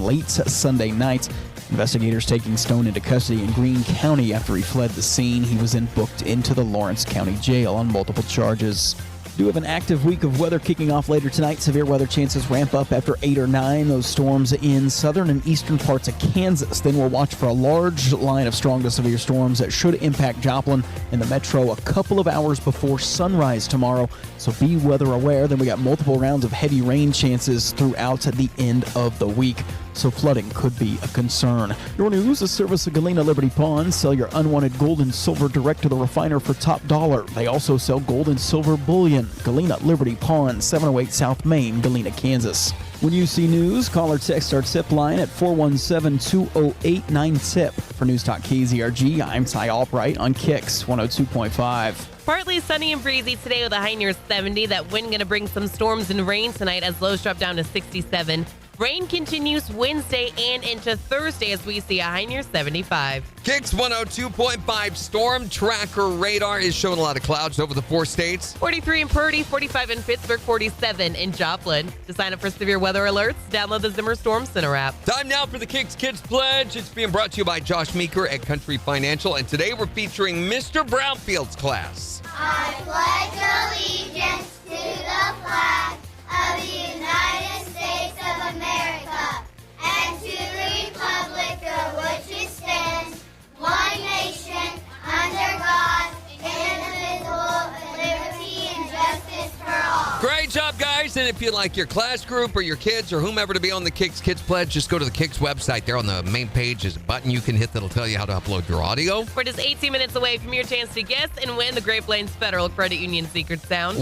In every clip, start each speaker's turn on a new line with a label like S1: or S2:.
S1: late Sunday night. Investigators taking Stone into custody in Greene County after he fled the scene. He was then booked into the Lawrence County Jail on multiple charges. Do have an active week of weather kicking off later tonight. Severe weather chances ramp up after 8 or 9. Those storms in southern and eastern parts of Kansas. Then we'll watch for a large line of strong to severe storms that should impact Joplin and the metro a couple of hours before sunrise tomorrow. So be weather aware. Then we got multiple rounds of heavy rain chances throughout the end of the week. So flooding could be a concern. Your news, a service of Galena Liberty Pawn. Sell your unwanted gold and silver direct to the refiner for top dollar. They also sell gold and silver bullion. Galena Liberty Pawn, 708 South Main, Galena, Kansas. When you see news, call or text our tip line at 417-208-9TIP. For News Talk KZRG, I'm Ty Albright on KIX 102.5.
S2: Partly sunny and breezy today with a high near 70. That wind going to bring some storms and rain tonight as lows drop down to 67. Rain continues Wednesday and into Thursday as we see a high near 75.
S3: KIX 102.5 storm tracker radar is showing a lot of clouds over the 4 states.
S2: 43 in Purdy, 45 in Pittsburgh, 47 in Joplin. To sign up for severe weather alerts, download the Zimmer Storm Center app.
S3: Time now for the KIX Kids Pledge. It's being brought to you by Josh Meeker at Country Financial. And today we're featuring Mr. Brownfield's class.
S4: I pledge allegiance to the flag of the United States of America and to the republic for which it stands, one nation, under God, indivisible, with liberty and justice for all.
S3: Great job, guys. And if you'd like your class group or your kids or whomever to be on the KIX Kids Pledge, just go to the KIX website. There on the main page is a button you can hit that'll tell you how to upload your audio.
S2: We're just 18 minutes away from your chance to guess and win the Great Plains Federal Credit Union Secret Sound.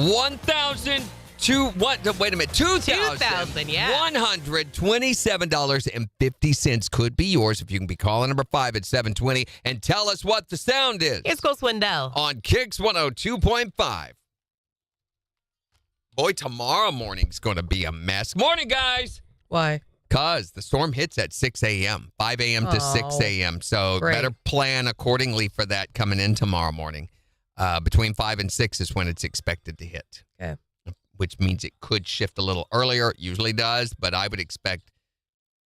S2: $2,000, yeah.
S3: $127.50 could be yours if you can be calling number 5 at 720 and tell us what the sound is.
S2: Here's Cole Swindell
S3: On KIX 102.5. Boy, tomorrow morning's going to be a mess. Morning, guys.
S2: Why?
S3: Because the storm hits at 6 a.m., 5 a.m. to 6 a.m. So
S2: great.
S3: Better plan accordingly for that coming in tomorrow morning. Between 5 and 6 is when it's expected to hit.
S2: Okay.
S3: Which means it could shift a little earlier. It usually does, but I would expect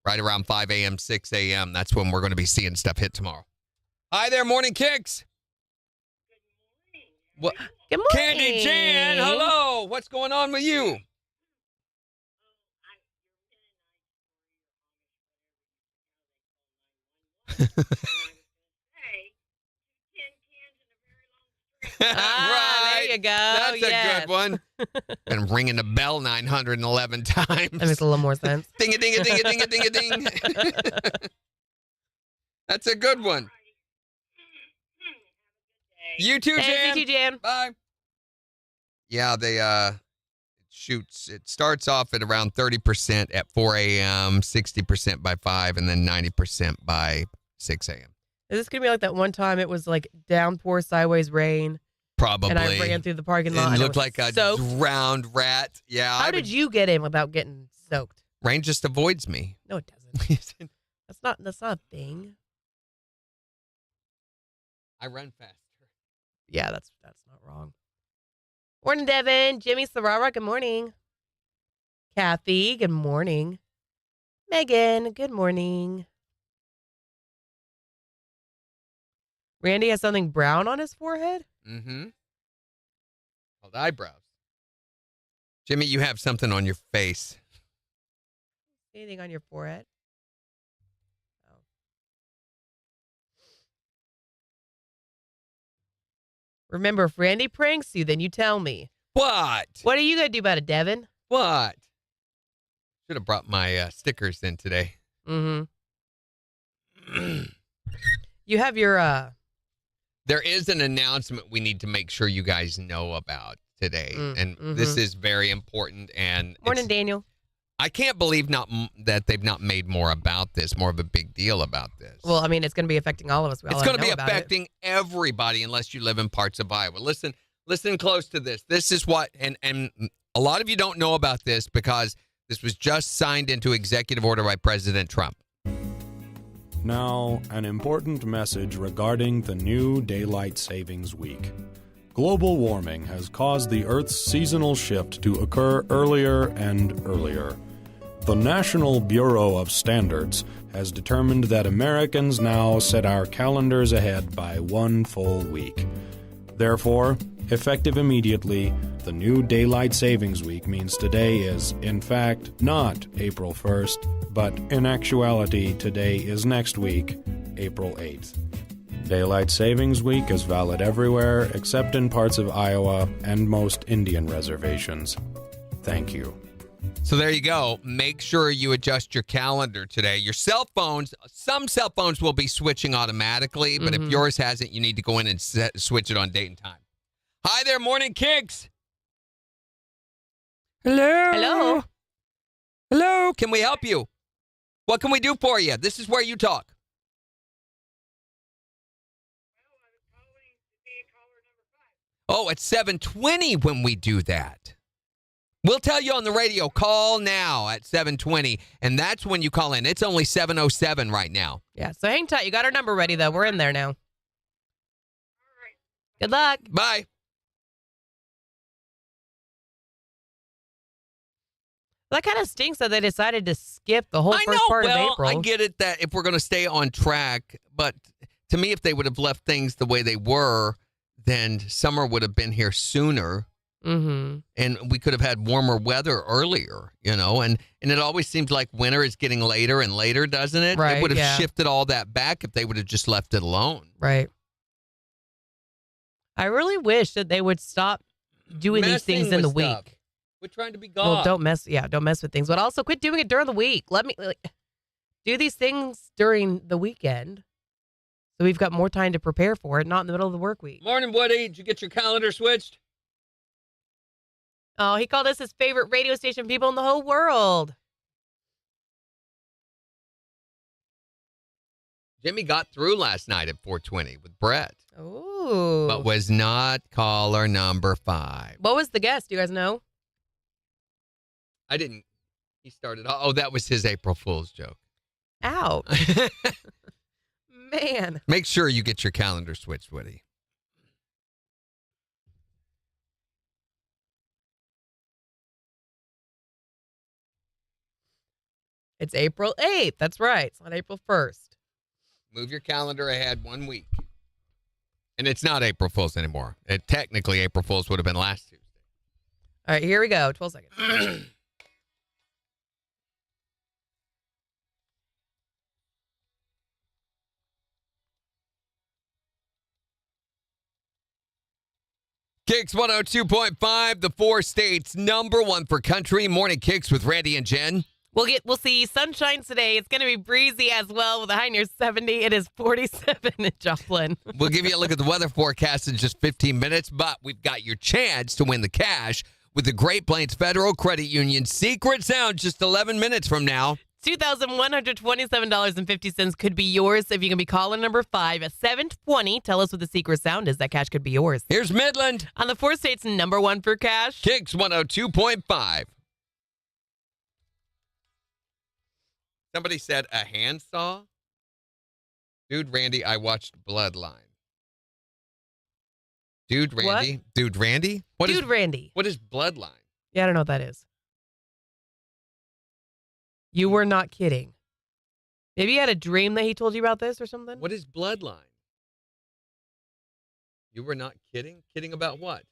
S3: right around 5 a.m., 6 a.m. That's when we're going to be seeing stuff hit tomorrow. Hi there, Morning Kicks. What?
S2: Good morning.
S3: Candy Jan, hello. What's going on with you?
S2: Right. There you go.
S3: That's a good one. Been ringing the bell 911 times.
S2: That makes a little more sense.
S3: Ding a ding a ding a ding a ding a ding. That's a good one. You too, Jan.
S2: Thanks, you too, Jan.
S3: Bye. Yeah, it starts off at around 30% at 4 a.m., 60% by 5, and then 90% by 6 a.m.
S2: Is this going to be like that one time it was like downpour, sideways rain?
S3: Probably.
S2: And I ran through the parking lot.
S3: It
S2: and
S3: looked like a drowned rat. Yeah.
S2: How did you get in without getting soaked?
S3: Rain just avoids me.
S2: No, it doesn't. That's not a thing.
S3: I run faster.
S2: Yeah, that's not wrong. Morning, Devin. Jimmy Sarara, good morning. Kathy, good morning. Megan, good morning. Randy has something brown on his forehead?
S3: Mm-hmm. Called eyebrows. Jimmy, you have something on your face.
S2: Anything on your forehead? Oh. Remember, if Randy pranks you, then you tell me.
S3: What?
S2: What are you going to do about it, Devin?
S3: What? Should have brought my stickers in today.
S2: Mm-hmm. You have your...
S3: There is an announcement we need to make sure you guys know about today. This is very important. And
S2: Morning, Daniel.
S3: I can't believe that they've not made more about this, more of a big deal about this.
S2: Well, I mean, it's going to be affecting all of us.
S3: It's going to be affecting everybody unless you live in parts of Iowa. Listen close to this. This is what, and a lot of you don't know about this because this was just signed into executive order by President Trump.
S5: Now, an important message regarding the new Daylight Savings Week. Global warming has caused the Earth's seasonal shift to occur earlier and earlier. The National Bureau of Standards has determined that Americans now set our calendars ahead by 1 full week. Therefore, effective immediately, the new Daylight Savings Week means today is, in fact, not April 1st, but in actuality, today is next week, April 8th. Daylight Savings Week is valid everywhere except in parts of Iowa and most Indian reservations. Thank you.
S3: So there you go. Make sure you adjust your calendar today. Your cell phones, some cell phones will be switching automatically, but if yours hasn't, you need to go in and switch it on date and time. Hi there, Morning Kicks. Hello.
S2: Hello.
S3: Hello. Can we help you? What can we do for you? This is where you talk. Oh, it's 7:20 when we do that. We'll tell you on the radio, call now at 7:20, and that's when you call in. It's only 7:07 right now.
S2: Yeah, so hang tight. You got our number ready, though. We're in there now. Good luck.
S3: Bye.
S2: That kind of stinks that they decided to skip the whole first part of April.
S3: I get it that if we're going to stay on track, but to me, if they would have left things the way they were, then summer would have been here sooner. And we could have had warmer weather earlier, you know, and it always seems like winter is getting later and later, doesn't it?
S2: Right,
S3: it would have
S2: yeah.
S3: shifted all that back if they would have just left it alone.
S2: Right. I really wish that they would stop doing these
S3: Messing
S2: things in the
S3: with stuff.
S2: week.
S3: We're trying to be God.
S2: Well, don't mess with things, but also quit doing it during the week. Let me do these things during the weekend, so we've got more time to prepare for it, not in the middle of the work week.
S3: Morning, Woody. Did you get your calendar switched?
S2: Oh, he called us his favorite radio station people in the whole world.
S3: Jimmy got through last night at 4:20 with Brett,
S2: Ooh.
S3: but was not caller number 5.
S2: What was the guest? Do you guys know?
S3: I didn't. He started. Oh, that was his April Fool's joke.
S2: Ouch. Man.
S3: Make sure you get your calendar switched, Woody.
S2: It's April 8th. That's right. It's not April 1st.
S3: Move your calendar ahead 1 week. And it's not April Fool's anymore. Technically, April Fool's would have been last Tuesday.
S2: All right, here we go. 12 seconds.
S3: KIX 102.5, the 4 states number 1 for country. Morning KIX with Randy and Jen.
S2: We'll see sunshine today. It's going to be breezy as well with a high near 70. It is 47 in Joplin.
S3: We'll give you a look at the weather forecast in just 15 minutes, but we've got your chance to win the cash with the Great Plains Federal Credit Union Secret Sound just 11 minutes from now.
S2: $2,127.50 could be yours if you can be caller number 5 at 7:20. Tell us what the secret sound is. That cash could be yours.
S3: Here's Midland.
S2: On the 4 states number 1 for cash.
S3: KIX 102.5. Somebody said a handsaw? Dude, Randy, I watched Bloodline. Dude, Randy?
S2: What?
S3: Dude, Randy?
S2: Randy.
S3: What is Bloodline?
S2: Yeah, I don't know what that is. You were not kidding. Maybe you had a dream that he told you about this or something?
S3: What is Bloodline? You were not kidding? Kidding about what?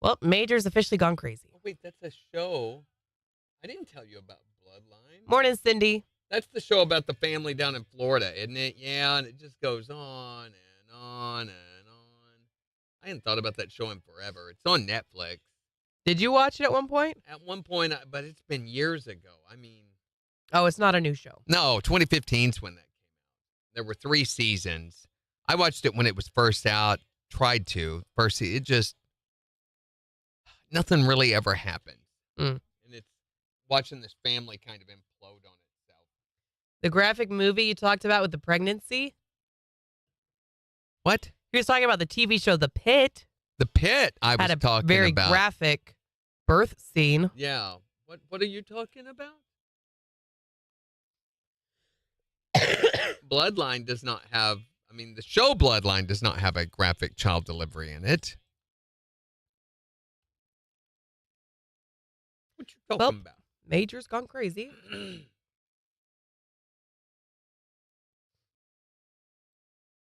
S2: Well, Major's officially gone crazy.
S3: Oh, wait, that's a show. I didn't tell you about Bloodline.
S2: Morning, Cindy.
S3: That's the show about the family down in Florida, isn't it? Yeah, and it just goes on and on and on. I hadn't thought about that show in forever. It's on Netflix.
S2: Did you watch it at one point?
S3: At one point, but it's been years ago. I mean...
S2: Oh, it's not a new show.
S3: No, 2015's when that came out. There were 3 seasons. I watched it when it was first out. Tried to. It just... Nothing really ever happened. And it's watching this family kind of implode on itself.
S2: The graphic movie you talked about with the pregnancy?
S3: What?
S2: He was talking about the TV show The Pit.
S3: The Pit, I was talking about.
S2: Had a very graphic birth scene.
S3: Yeah. What are you talking about? Bloodline does not have, the show Bloodline does not have a graphic child delivery in it. What you talking about?
S2: Major's gone crazy.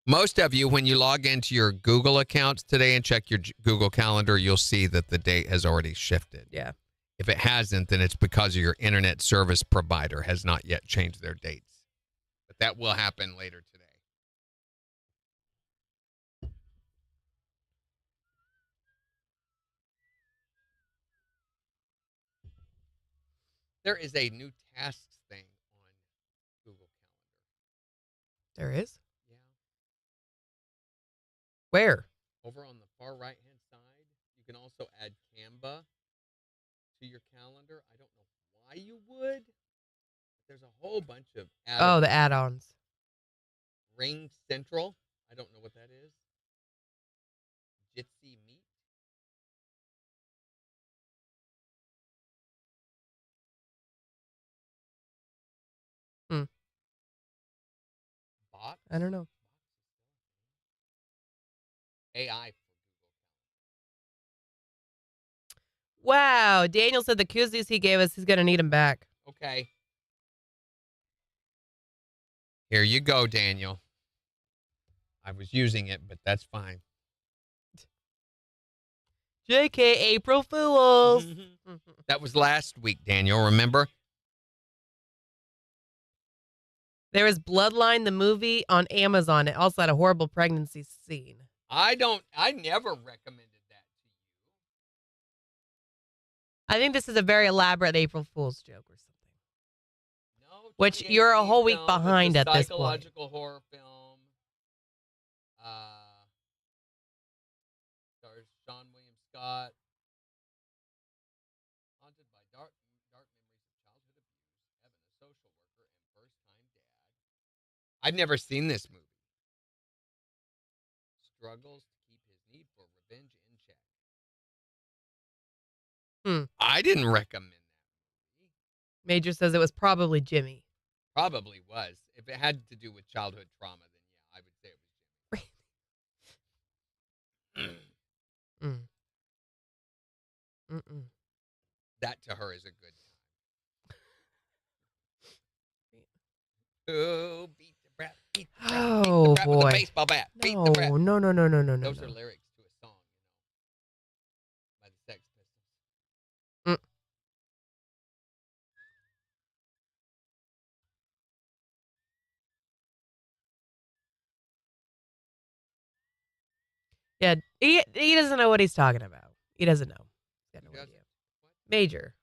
S3: Most of you, when you log into your Google accounts today and check your Google Calendar, you'll see that the date has already shifted.
S2: Yeah.
S3: If it hasn't, then it's because of your internet service provider has not yet changed their dates. But that will happen later today. There is a new tasks thing on Google Calendar.
S2: There is?
S3: Yeah.
S2: Where?
S3: Over on the far right-hand side, you can also add Canva to your calendar. I don't know why you would. There's a whole bunch of add-ons.
S2: Oh, the add-ons.
S3: Ring Central. I don't know what that is. Jitsi Meet.
S2: Hmm.
S3: Box.
S2: I don't know.
S3: AI.
S2: Wow. Daniel said the koozies he gave us, he's going to need them back.
S3: Okay. Here you go, Daniel. I was using it, but that's fine.
S2: JK, April Fools.
S3: That was last week, Daniel, remember?
S2: There is Bloodline, the movie, on Amazon. It also had a horrible pregnancy scene.
S3: I never recommended that to you.
S2: I think this is a very elaborate April Fool's joke or something.
S3: No,
S2: Which you're a whole week
S3: film.
S2: behind
S3: It's a
S2: at this point.
S3: psychological horror film. Stars Sean William Scott. Haunted by dark memories of childhood abuse. Evan, a social worker and first-time dad. I've never seen this movie. Struggles to keep his need for revenge in check. I didn't recommend that movie.
S2: Major says it was probably Jimmy.
S3: Probably was. If it had to do with childhood trauma, then yeah, I would say it was Jimmy. That to her is a good time. Oh, beat the brat, beat the brat,
S2: Oh,
S3: beat the brat with
S2: boy.
S3: a baseball bat. Beat the brat.
S2: No.
S3: Those are lyrics to a song, by the Sex Pistols.
S2: Yeah, he doesn't know what he's talking about. He doesn't know. He's got no
S3: He doesn't?
S2: idea.
S3: What?
S2: Major.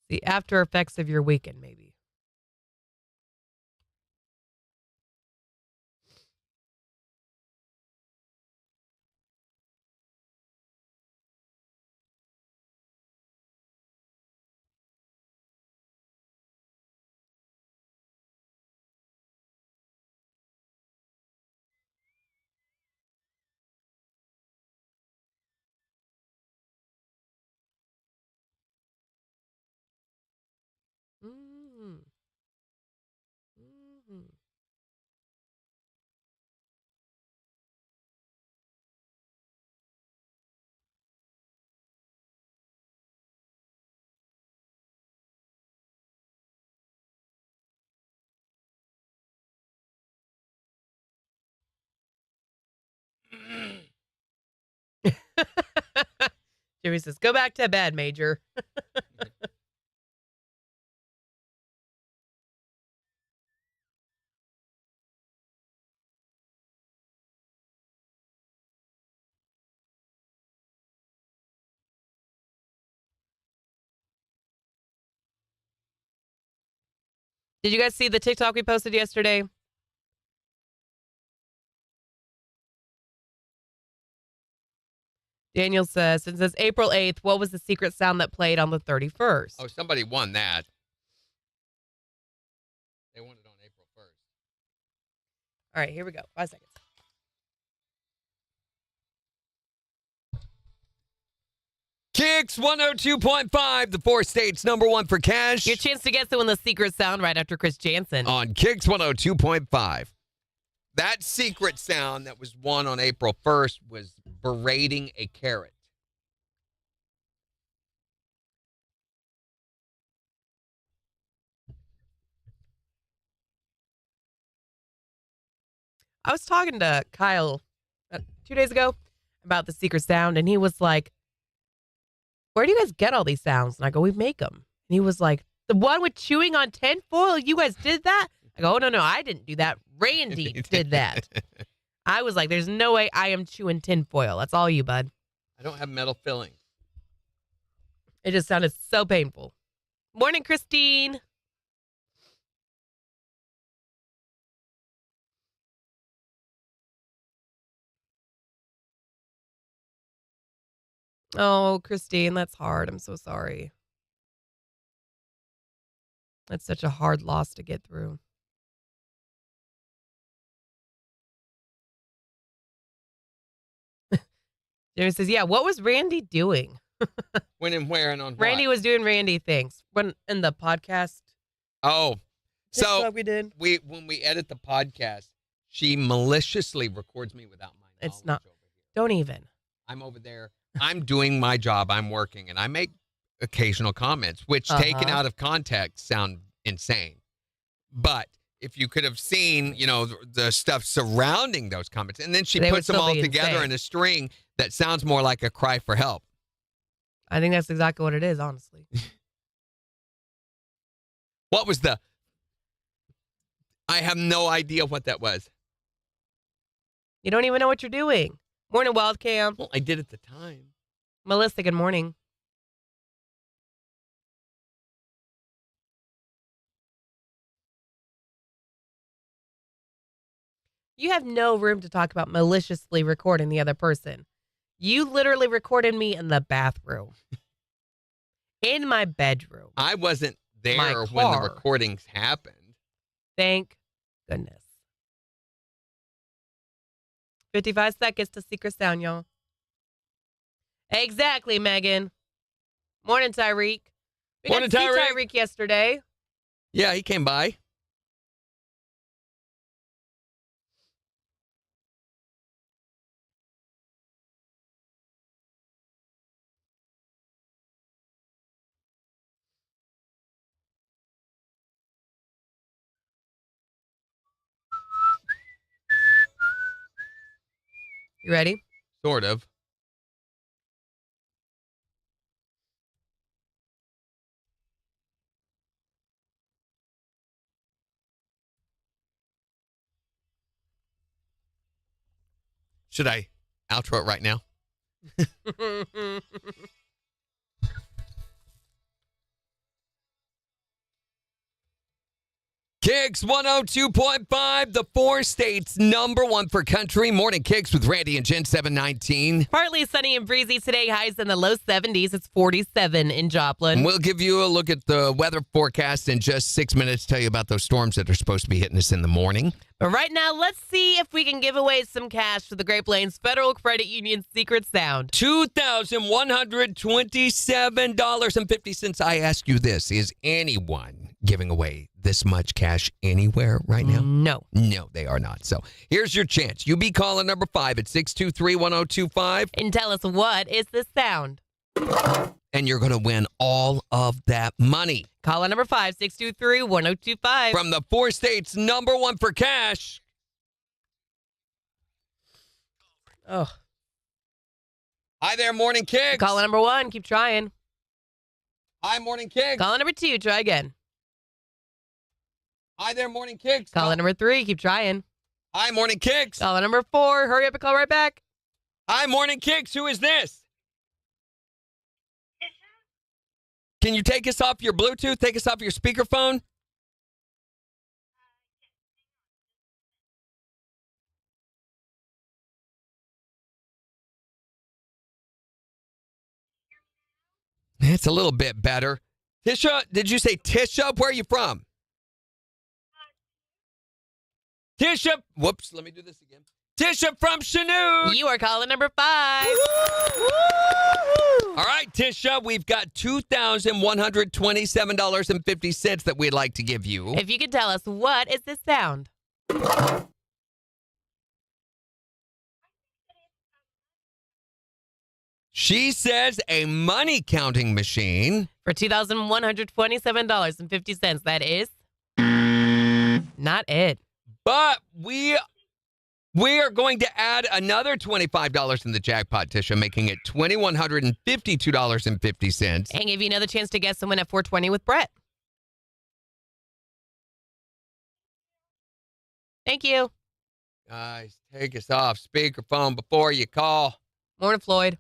S2: The after effects of your weekend, maybe. Mm. Mm. Jimmy says, "Go back to bed, Major." Did you guys see the TikTok we posted yesterday? Daniel says, it says April 8th, what was the secret sound that played on the 31st?
S3: Oh, somebody won that. They won it on April 1st.
S2: All right, here we go. 5 seconds.
S3: KIX 102.5, the 4 states #1 for cash.
S2: Your chance to guess the one the secret sound right after Chris Jansen.
S3: On KIX 102.5. That secret sound that was won on April 1st was berating a carrot.
S2: I was talking to Kyle 2 days ago about the secret sound, and he was like, where do you guys get all these sounds? And I go, we make them. And he was like, the one with chewing on tinfoil, you guys did that? I go, oh, no, I didn't do that. Randy did that. I was like, there's no way I am chewing tinfoil. That's all you, bud.
S3: I don't have metal fillings.
S2: It just sounded so painful. Morning, Christine. Oh, Christine, that's hard. I'm so sorry. That's such a hard loss to get through. Jimmy says, yeah, what was Randy doing?
S3: When and where and on
S2: Randy
S3: what?
S2: was doing Randy things. When in the podcast.
S3: Oh, so
S2: we did.
S3: when we edit the podcast, she maliciously records me without my knowledge.
S2: It's not.
S3: Over here.
S2: Don't even.
S3: I'm over there. I'm doing my job. I'm working, and I make occasional comments, which taken out of context sound insane. But if you could have seen, the stuff surrounding those comments, and then she
S2: They would
S3: puts them
S2: still
S3: all
S2: be
S3: together
S2: insane.
S3: in a string that sounds more like a cry for help.
S2: I think that's exactly what it is, honestly.
S3: What was I have no idea what that was.
S2: You don't even know what you're doing. Morning, Wild Cam.
S3: Well, I did at the time.
S2: Melissa, good morning. You have no room to talk about maliciously recording the other person. You literally recorded me in the bathroom. In my bedroom.
S3: I wasn't there
S2: My
S3: when the
S2: car.
S3: recordings happened.
S2: Thank goodness. 55 seconds to secret sound, y'all. Exactly, Megan. Morning, Tyreek. We
S3: Morning,
S2: got to see
S3: Tyreek.
S2: Tyreek yesterday.
S3: Yeah, he came by.
S2: You ready?
S3: Sort of. Should I outro it right now? KIX 102.5, the 4 states #1 for country. Morning KIX with Randy and Jen, 719.
S2: Partly sunny and breezy today. Highs in the low 70s. It's 47 in Joplin.
S3: We'll give you a look at the weather forecast in just 6 minutes, tell you about those storms that are supposed to be hitting us in the morning.
S2: But right now, let's see if we can give away some cash to the Great Plains Federal Credit Union Secret Sound.
S3: $2,127.50. I ask you this, is anyone giving away this much cash anywhere right now?
S2: No.
S3: No, they are not. So here's your chance. You be calling number 5 at 623-1025.
S2: And tell us, what is this sound?
S3: And you're going to win all of that money.
S2: Caller number 5, 623-1025.
S3: From the 4 states #1 for cash.
S2: Oh.
S3: Hi there, Morning KIX.
S2: Caller number 1, keep trying.
S3: Hi, Morning KIX.
S2: Caller number 2, try again.
S3: Hi there, Morning KIX.
S2: Caller number 3, keep trying.
S3: Hi, Morning KIX.
S2: Caller number 4, hurry up and call right back.
S3: Hi, Morning KIX. Who is this? Can you take us off your Bluetooth? Take us off your speakerphone? It's a little bit better. Tisha, did you say Tisha? Where are you from? Tisha, whoops, let me do this again. Tisha from Chanute.
S2: You are caller number 5.
S3: All right, Tisha, we've got $2,127.50 that we'd like to give you.
S2: If you could tell us, what is this sound?
S3: She says a money counting machine.
S2: For $2,127.50. That is not it.
S3: But we are going to add another $25 in the jackpot, Tisha, making it $2,152.50.
S2: And give you another chance to guess and win at 420 with Brett. Thank you.
S3: Guys, take us off speakerphone before you call.
S2: Morning, Floyd.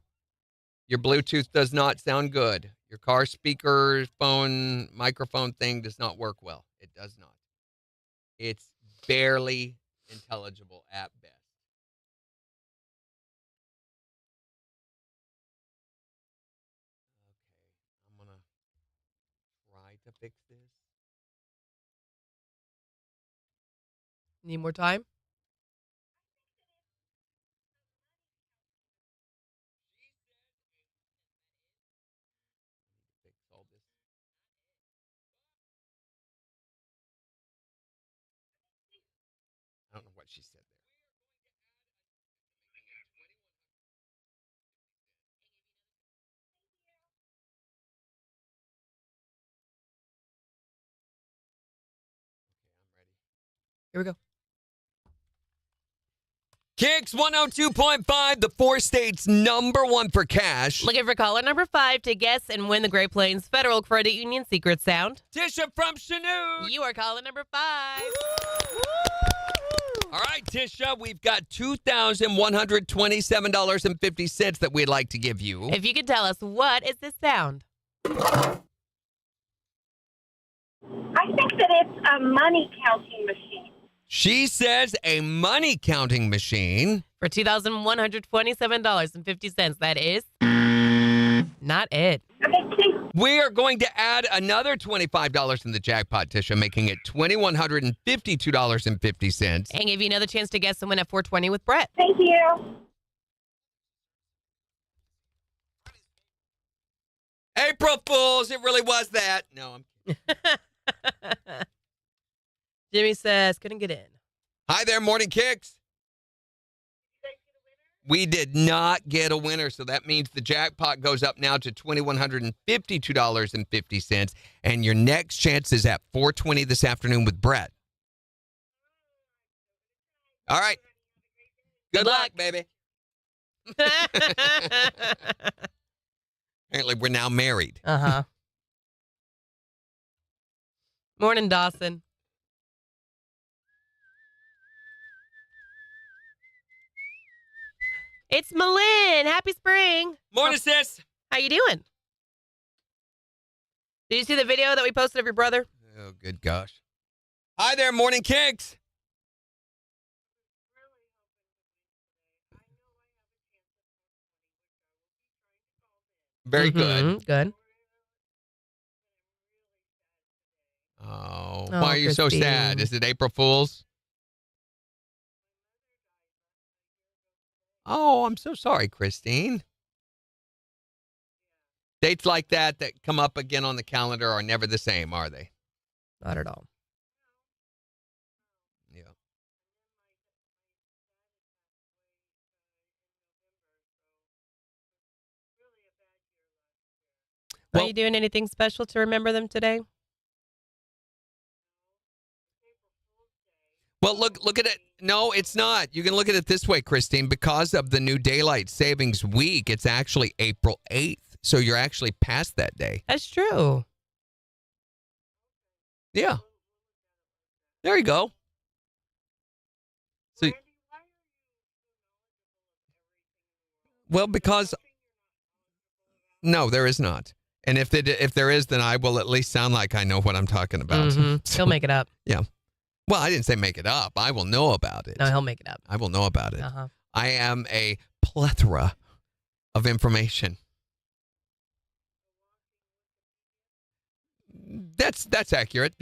S3: Your Bluetooth does not sound good. Your car speaker, phone, microphone thing does not work well. It does not. It's barely intelligible at best. Okay, I'm going to try to fix this.
S2: Need more time?
S3: Fix all this. I don't know what she said there.
S2: Here we go.
S3: KIX 102.5, the 4 states #1 for cash.
S2: Looking for caller number 5 to guess and win the Great Plains Federal Credit Union secret sound.
S3: Tisha from Chanute.
S2: You are caller number 5.
S3: All right, Tisha, we've got $2,127.50 that we'd like to give you.
S2: If you could tell us, what is this sound?
S6: I think that it's a money counting machine.
S3: She says a money counting machine.
S2: For $2,127.50. That is not it.
S6: Okay, please.
S3: We are going to add another $25 in the jackpot, Tisha, making it $2,152.50.
S2: And give you another chance to guess and win at 420 with Brett.
S6: Thank you.
S3: April Fools, it really was that. No, I'm kidding.
S2: Jimmy says, couldn't get in.
S3: Hi there, Morning Kicks. We did not get a winner, so that means the jackpot goes up now to $2,152.50, and your next chance is at 4:20 this afternoon with Brett. All right. Good luck, baby. Apparently, we're now married.
S2: Uh-huh. Morning, Dawson. It's Malin. Happy spring.
S3: Morning, sis.
S2: How you doing? Did you see the video that we posted of your brother?
S3: Oh, good gosh. Hi there, Morning Kicks. Very good.
S2: Mhm, good.
S3: Oh,
S2: Oh,
S3: why are you so sad?
S2: Christine.
S3: Is it April Fool's? Oh, I'm so sorry, Christine. Dates like that come up again on the calendar are never the same, are they?
S2: Not at all.
S3: Yeah.
S2: Are
S3: Well-
S2: you doing anything special to remember them today?
S3: Well, look at it. No, it's not. You can look at it this way, Christine. Because of the new daylight savings week, it's actually April 8th. So you're actually past that day.
S2: That's true.
S3: Yeah. There you go. So, well, because no, there is not. And if there is, then I will at least sound like I know what I'm talking about.
S2: Mhm.
S3: So-
S2: He'll make it up.
S3: Yeah. Well, I didn't say make it up. I will know about it.
S2: No, he'll make it up.
S3: I will know about it.
S2: Uh-huh.
S3: I am a plethora of information. That's accurate.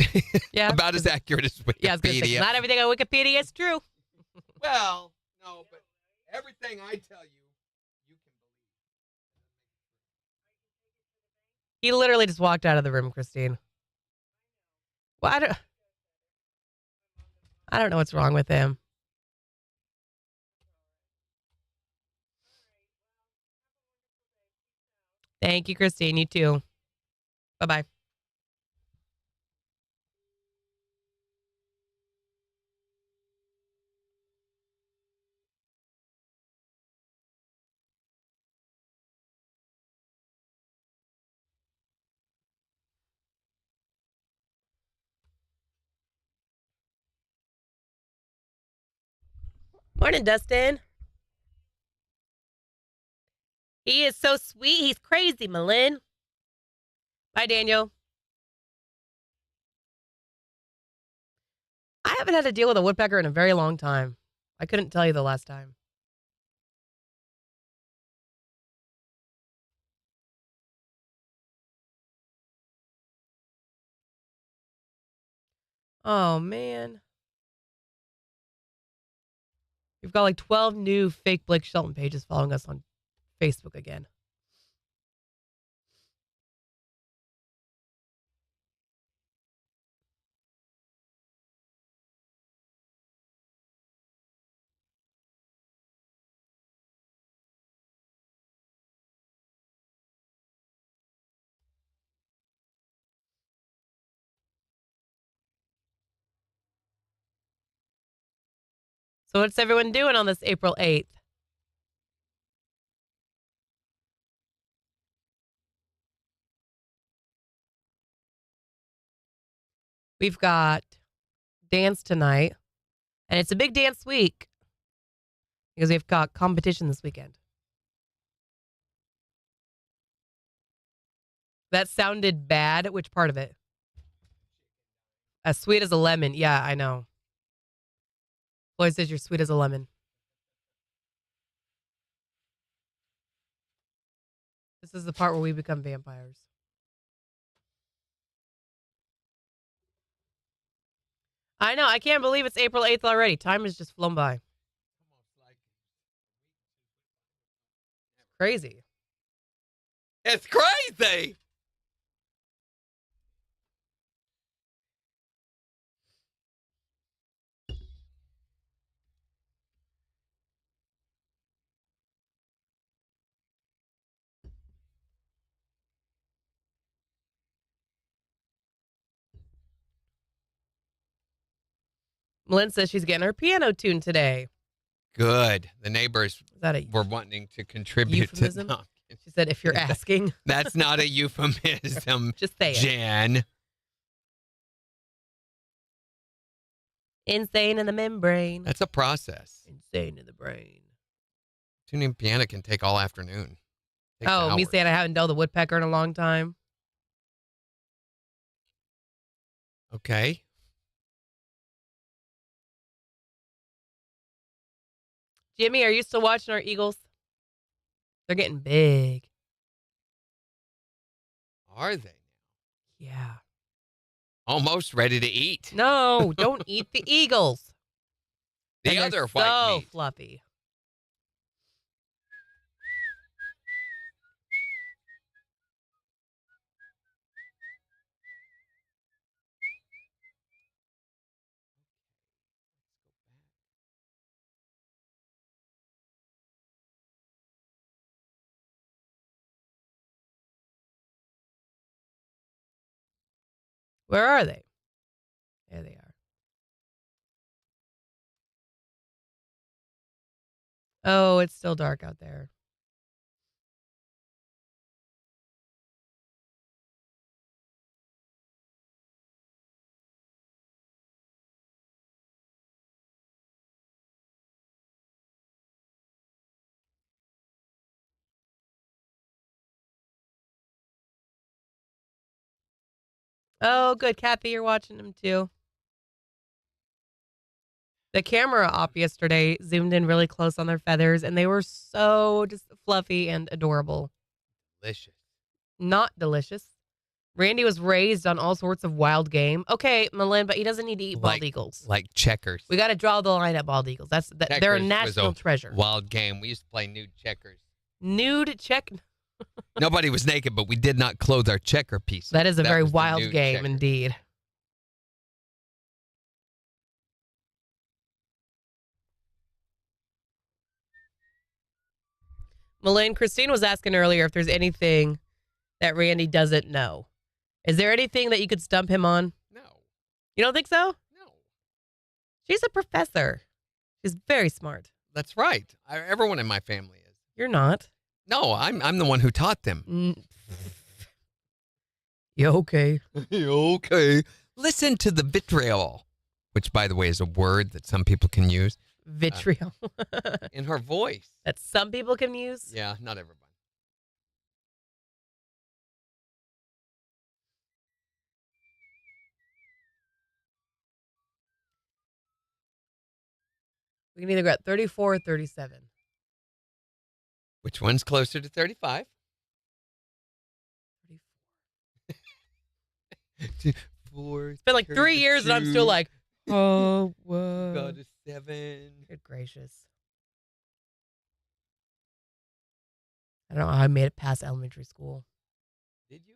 S2: Yeah.
S3: About as accurate as Wikipedia.
S2: Yeah, I was gonna say, not everything on Wikipedia is true.
S3: Well, no, but everything I tell you, you can believe.
S2: He literally just walked out of the room, Christine. Well, I don't know what's wrong with him. Thank you, Christine. You too. Bye-bye. Morning, Dustin. He is so sweet. He's crazy, Malin. Bye, Daniel. I haven't had to deal with a woodpecker in a very long time. I couldn't tell you the last time. Oh, man. We've got like 12 new fake Blake Shelton pages following us on Facebook again. So what's everyone doing on this April 8th? We've got dance tonight, and it's a big dance week because we've got competition this weekend. That sounded bad. Which part of it? As sweet as a lemon. Yeah, I know. Floyd says you're sweet as a lemon. This is the part where we become vampires. I know. I can't believe it's April 8th already. Time has just flown by. Crazy.
S3: It's crazy.
S2: Lynn says she's getting her piano tuned today.
S3: Good. The neighbors
S2: Is that a
S3: were wanting to contribute
S2: euphemism?
S3: to. No,
S2: She said, if you're asking.
S3: that's not a euphemism.
S2: Just say it.
S3: Jan.
S2: Insane in the membrane.
S3: That's a process.
S2: Insane in the brain.
S3: Tuning piano can take all afternoon. Takes
S2: Oh, me
S3: hours.
S2: saying I haven't dealt with a woodpecker in a long time.
S3: Okay.
S2: Jimmy, are you still watching our Eagles? They're getting big.
S3: Are they?
S2: Yeah.
S3: Almost ready to eat.
S2: No, don't eat the Eagles.
S3: The
S2: And
S3: other
S2: they're
S3: white
S2: so
S3: meat.
S2: fluffy. Where are they? There they are. Oh, it's still dark out there. Oh, good. Kathy, you're watching them too. The camera op yesterday zoomed in really close on their feathers, and they were so just fluffy and adorable.
S3: Delicious.
S2: Not delicious. Randy was raised on all sorts of wild game. Okay, Malin, but he doesn't need to eat bald eagles.
S3: Like checkers.
S2: We got to draw the line at bald eagles. They're a
S3: Checkers was
S2: national treasure.
S3: Wild game. We used to play nude checkers.
S2: Nude check.
S3: Nobody was naked, but we did not clothe our checker pieces.
S2: That is a very
S3: was the
S2: wild
S3: nude
S2: game
S3: checker.
S2: indeed. Malin, Christine was asking earlier if there's anything that Randy doesn't know? Is there anything that you could stump him on?
S3: No.
S2: You don't think so?
S3: No.
S2: She's a professor. She's very smart.
S3: That's right. Everyone in my family is.
S2: You're not.
S3: No, I'm the one who taught them.
S2: Yeah, okay.
S3: Okay. Listen to the vitriol, which, by the way, is a word that some people can use.
S2: Vitriol.
S3: In her voice.
S2: That some people can use?
S3: Yeah, not everybody.
S2: We can either go at 34 or 37.
S3: Which one's closer to 35? 4.
S2: It's been like 3 years and I'm still like, oh, whoa.
S3: Got a 7.
S2: Good gracious. I don't know how I made it past elementary school.
S3: Did you?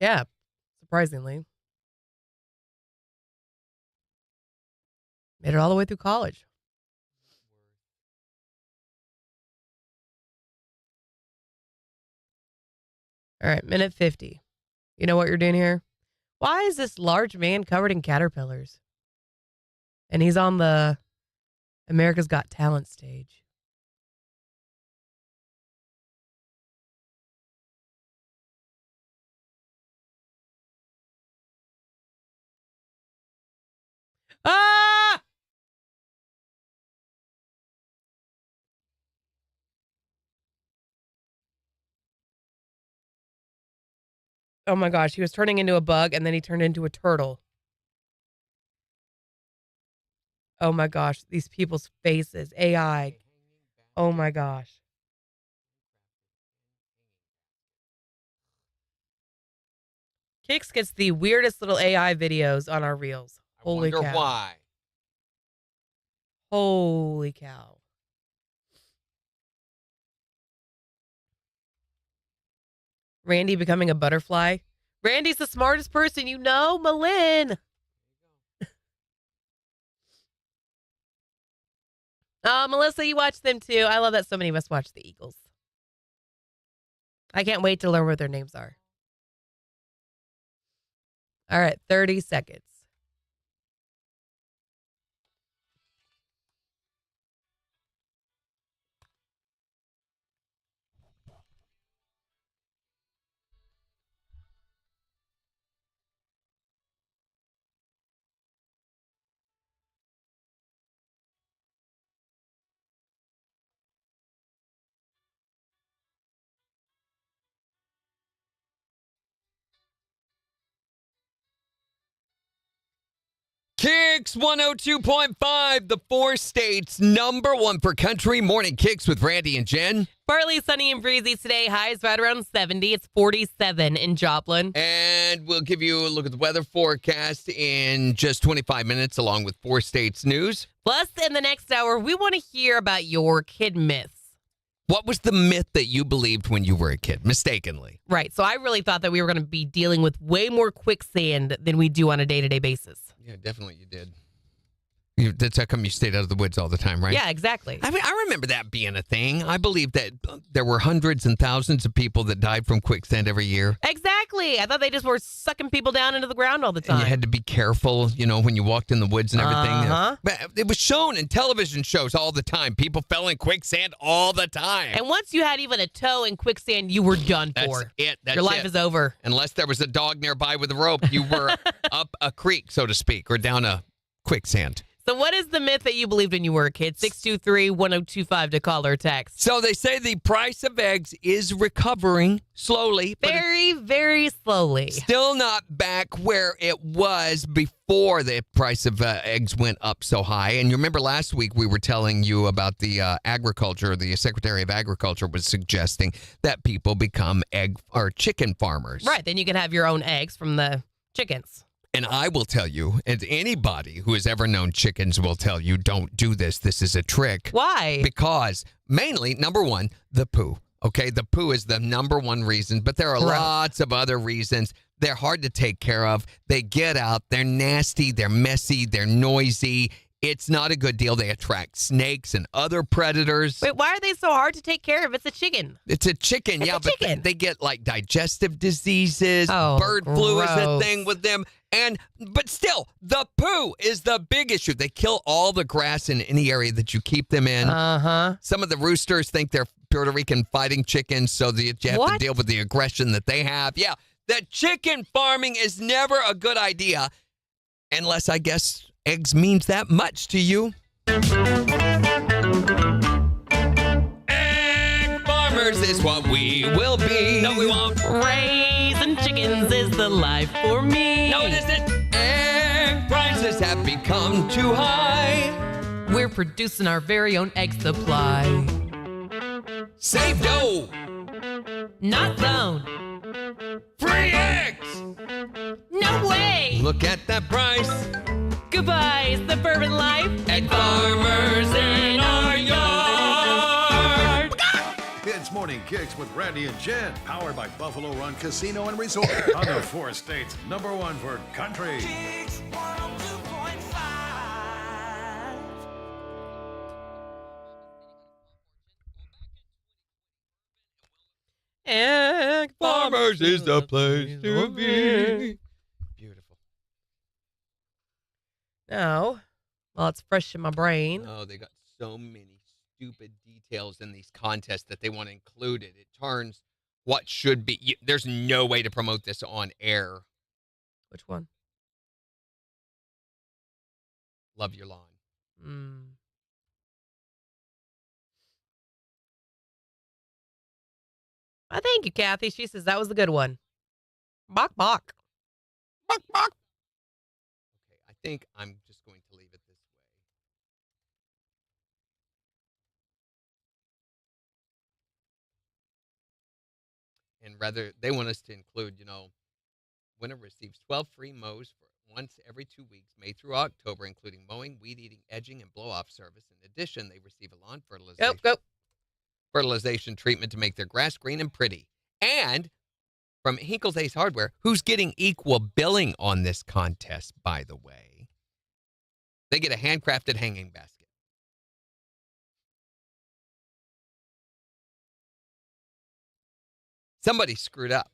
S2: Yeah, surprisingly. Made it all the way through college. All right, minute 50. You know what you're doing here? Why is this large man covered in caterpillars? And he's on the America's Got Talent stage. Ah! Oh my gosh, he was turning into a bug and then he turned into a turtle. Oh my gosh, these people's faces, AI. Oh my gosh. KIX gets the weirdest little AI videos on our reels. Holy
S3: I wonder
S2: cow.
S3: why.
S2: Holy cow. Randy becoming a butterfly. Randy's the smartest person you know, Malin. Melissa, you watch them too. I love that so many of us watch the Eagles. I can't wait to learn what their names are. All right, 30 seconds.
S3: KIX 102.5, the 4 states #1 for country morning KIX with Randy and Jen.
S2: Partly sunny and breezy today. Highs right around 70. It's 47 in Joplin.
S3: And we'll give you a look at the weather forecast in just 25 minutes, along with 4 states news.
S2: Plus, in the next hour, we want to hear about your kid myths.
S3: What was the myth that you believed when you were a kid, mistakenly?
S2: Right. So I really thought that we were going to be dealing with way more quicksand than we do on a day-to-day basis.
S3: Yeah, definitely you did. That's how come you stayed out of the woods all the time, right?
S2: Yeah, exactly.
S3: I mean, I remember that being a thing. I believe that there were hundreds and thousands of people that died from quicksand every year.
S2: Exactly. I thought they just were sucking people down into the ground all the
S3: And
S2: time.
S3: you had to be careful, when you walked in the woods and everything.
S2: Uh-huh.
S3: But it was shown in television shows all the time. People fell in quicksand all the time.
S2: And once you had even a toe in quicksand, you were done
S3: That's
S2: for.
S3: it. That's
S2: Your life
S3: it.
S2: is over.
S3: Unless there was a dog nearby with a rope, you were up a creek, so to speak, or down a quicksand.
S2: So what is the myth that you believed when you were a kid? 623-1025 to call or text.
S3: So they say the price of eggs is recovering slowly, but
S2: Very, very slowly.
S3: it's still not back where it was before the price of eggs went up so high. And you remember last week we were telling you about the agriculture, the Secretary of Agriculture was suggesting that people become egg or chicken farmers.
S2: Right. Then you can have your own eggs from the chickens.
S3: And I will tell you, and anybody who has ever known chickens will tell you, don't do this. This is a trick.
S2: Why?
S3: Because mainly, number one, the poo. Okay, the poo is the number one reason, but there are
S2: Gross.
S3: lots of other reasons. They're hard to take care of. They get out. They're nasty. They're messy. They're noisy. It's not a good deal. They attract snakes and other predators.
S2: Wait, why are they so hard to take care of? It's a chicken.
S3: It's a chicken,
S2: It's
S3: yeah,
S2: a
S3: but
S2: chicken.
S3: they get like digestive diseases.
S2: Oh,
S3: Bird flu is a
S2: gross.
S3: thing with them. But still, the poo is the big issue. They kill all the grass in any area that you keep them in.
S2: Uh-huh.
S3: Some of the roosters think they're Puerto Rican fighting chickens, so that you have to
S2: What?
S3: deal with the aggression that they have. Yeah, the chicken farming is never a good idea, unless I guess eggs means that much to you. Egg farmers is what we will be. No, we won't.
S2: Raising chickens is the life for me.
S3: No, it isn't. Egg prices have become too high.
S2: We're producing our very own egg supply.
S3: Save dough.
S2: Not zone.
S3: Free eggs.
S2: No way.
S3: Look at that price.
S2: Goodbye, suburban life.
S3: Egg farmers in our yard.
S7: It's Morning Kicks with Randy and Jen, powered by Buffalo Run Casino and Resort on the four states #1 for country.
S2: Egg
S3: Farmers is the place to be. Beautiful.
S2: No. Well, it's fresh in my brain.
S3: Oh, they got so many stupid details in these contests that they want to include it. It turns what should be. There's no way to promote this on air.
S2: Which one?
S3: Love your lawn.
S2: I thank you, Kathy. She says that was a good one. Bok bok. Bok bok.
S3: Okay, I think I'm just going to leave it this way. And rather, they want us to include, winner receives 12 free mows for once every 2 weeks, May through October, including mowing, weed eating, edging, and blow-off service. In addition, they receive a lawn fertilization treatment to make their grass green and pretty. And from Hinkle's Ace Hardware, who's getting equal billing on this contest, by the way, they get a handcrafted hanging basket. Somebody screwed up.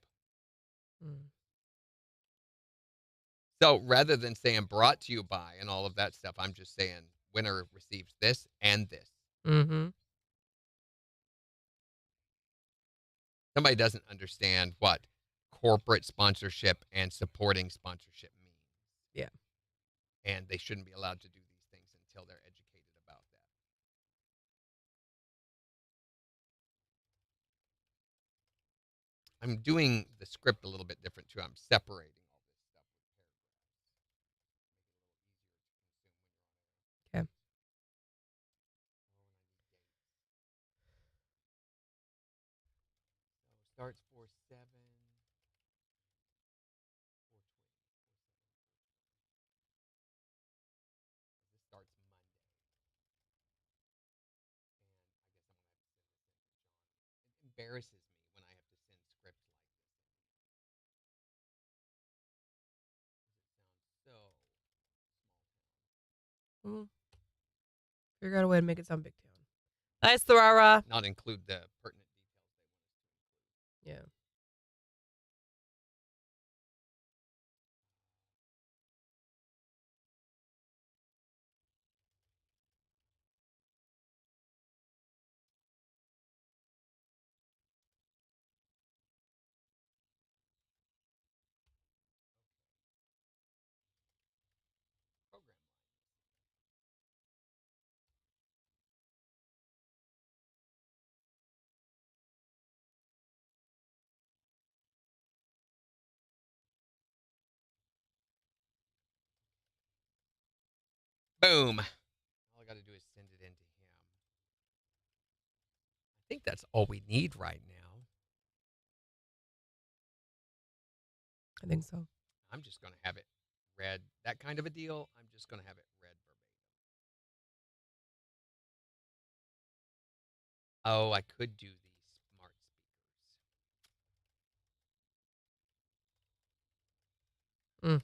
S3: So rather than saying brought to you by and all of that stuff, I'm just saying winner receives this and this.
S2: Mm-hmm.
S3: Somebody doesn't understand what corporate sponsorship and supporting sponsorship means.
S2: Yeah.
S3: And they shouldn't be allowed to do these things until they're educated about that. I'm doing the script a little bit different, too. I'm separating all this stuff with paragraphs.
S2: Okay.
S3: So starts 4/7. This starts Monday. And I guess I'm going to have to send this in to John. It embarrasses me when I have to send scripts like this. It sounds so small.
S2: Figure out a way to make it sound big town. Nice, Thorara.
S3: Not include the pertinent details they want us to include.
S2: Yeah.
S3: Program line. Boom. All I got to do is send it in to him. I think that's all we need right now.
S2: I think so.
S3: I'm just going to have it read. That kind of a deal, I'm just going to have it read verbatim. Oh, I could do these smart speakers.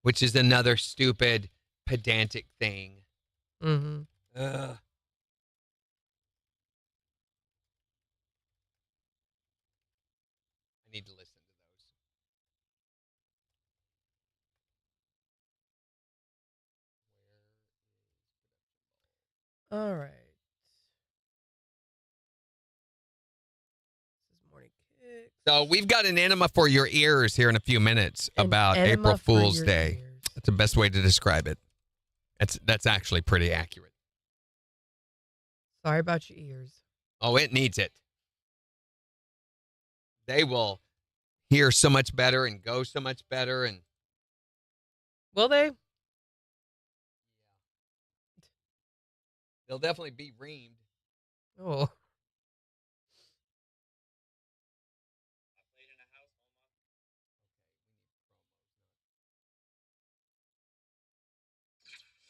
S3: which is another stupid, pedantic thing.
S2: Mm-hmm.
S3: Ugh. I need to listen to those.
S2: All right. This is Morning Kicks.
S3: So we've got an enema for your ears here in a few minutes
S2: An
S3: about
S2: enema
S3: April
S2: for
S3: Fool's
S2: your
S3: Day.
S2: ears.
S3: That's the best way to describe it. That's actually pretty accurate.
S2: Sorry about your ears.
S3: Oh, it needs it. They will hear so much better and go so much better. And
S2: Will they?
S3: they'll definitely be reamed.
S2: Oh.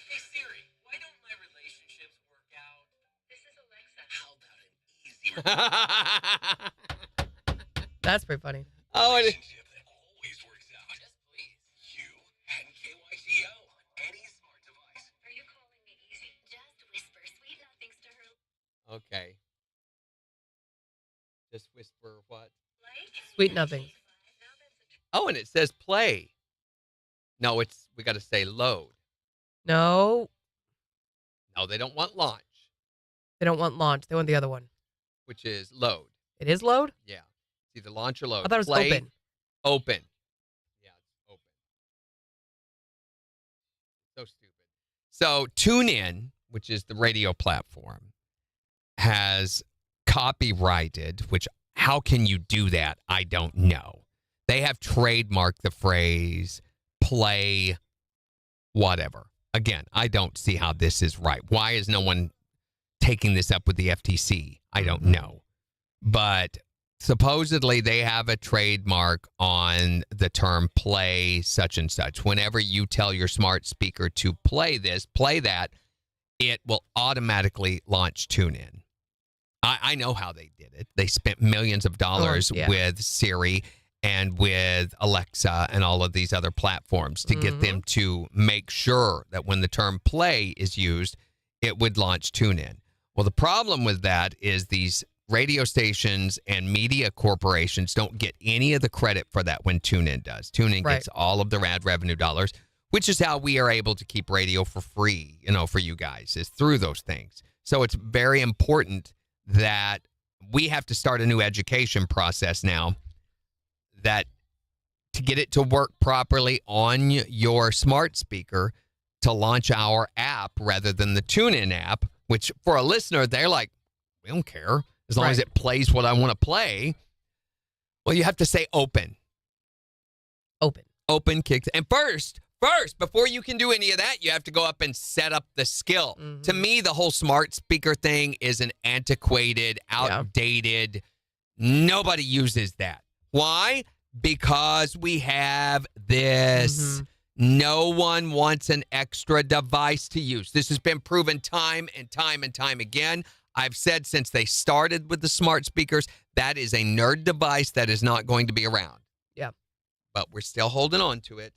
S3: Hey Siri, why don't my relationships work out? This is Alexa. How about an easy
S2: That's pretty funny.
S3: Oh, it is.
S8: That always works out. Yes, please. You and KYCO on any smart device. Are you calling me easy? Just whisper sweet nothings to her.
S3: Okay. Just whisper what?
S2: Sweet nothing.
S3: Oh, and it says play. No, we got to say load.
S2: No,
S3: No, they don't want launch,
S2: they don't want launch. They want the other one.
S3: which is load.
S2: It is load?
S3: Yeah. It's either launch or load.
S2: I thought it was
S3: Play,
S2: open.
S3: Open. Yeah, it's open. So stupid. So TuneIn, which is the radio platform, has copyrighted, which how can you do that? I don't know. They have trademarked the phrase play whatever. Again, I don't see how this is right. Why is no one taking this up with the FTC? I don't know. But supposedly they have a trademark on the term play such and such. Whenever you tell your smart speaker to play this, play that, it will automatically launch TuneIn. I know how they did it. They spent millions of dollars with Siri and with Alexa and all of these other platforms to get them to make sure that when the term play is used, it would launch TuneIn. Well, the problem with that is these radio stations and media corporations don't get any of the credit for that when TuneIn does. TuneIn gets all of the ad revenue dollars, which is how we are able to keep radio for free, for you guys, is through those things. So it's very important that we have to start a new education process now that to get it to work properly on your smart speaker to launch our app rather than the TuneIn app, which for a listener, they're like, we don't care as long as it plays what I want to play. Well, you have to say open. Open KIX. And first, before you can do any of that, you have to go up and set up the skill. To me, the whole smart speaker thing is an antiquated, outdated. Nobody uses that. Why? Because we have this. No one wants an extra device to use. This has been proven time and time and time again. I've said since they started with the smart speakers, that is a nerd device that is not going to be around.
S2: Yeah.
S3: But we're still holding on to it.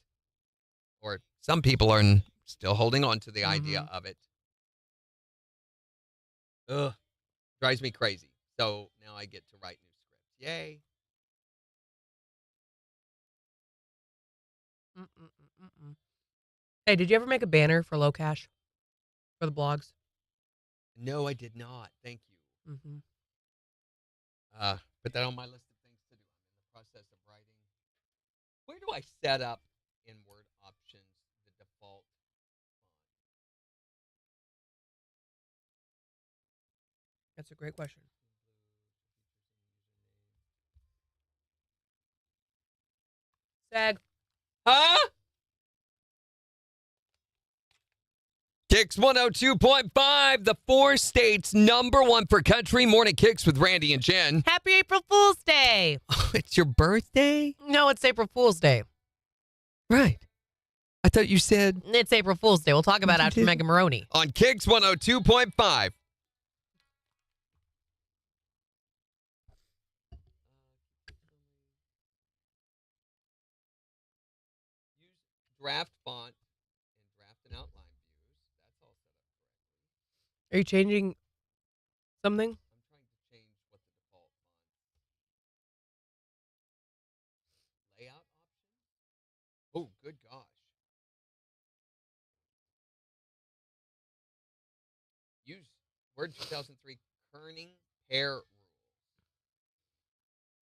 S3: Or some people are still holding on to the idea of it. Ugh. Drives me crazy. So now I get to write new scripts. Yay.
S2: Hey, did you ever make a banner for Low Cash for the blogs?
S3: No, I did not. Thank you. Put that on my list of things to do. I'm in the process of writing. Where do I set up in Word options the default font?
S2: That's a great question. Sag.
S3: Huh? KIX 102.5, the 4 states #1 for country. Morning KIX with Randy and Jen.
S2: Happy April Fool's Day.
S3: Oh, it's your birthday?
S2: No, it's April Fool's Day.
S3: Right. I thought you said.
S2: It's April Fool's Day. We'll talk about it after Megan Maroney.
S3: On KIX 102.5. draft font and draft and outline views. That's all set up correctly.
S2: Are you changing something?
S3: I'm trying to change what the default font layout option. Oh, good gosh. Use Word 2003 kerning pair rules.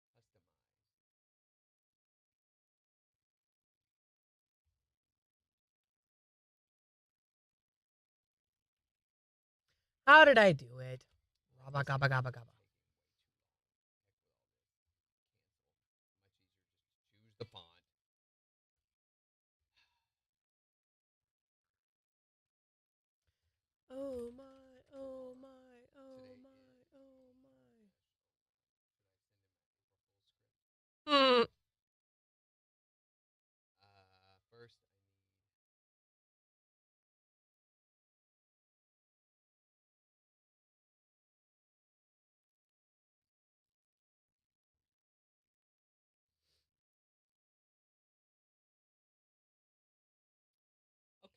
S3: Customize.
S2: How did I do it? Gabba, gabba, gabba, gabba.
S3: Choose the font.
S2: Oh my, oh my, oh my, oh my.
S3: First,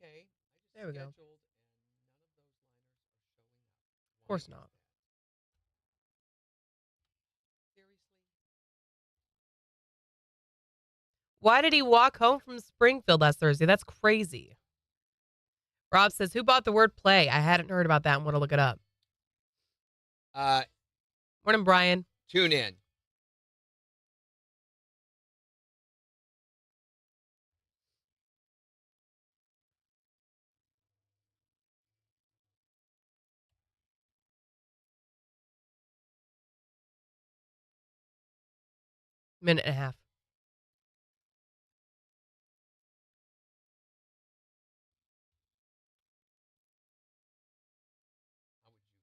S3: okay.
S2: There we go.
S3: Scheduled, and none of those liners are showing up.
S2: Of course
S3: Why is
S2: not.
S3: that? Seriously?
S2: Why did he walk home from Springfield last Thursday? That's crazy. Rob says, who bought the word play? I hadn't heard about that and want to look it up. Morning, Brian.
S3: Tune in.
S2: Minute and a half.
S3: How would you?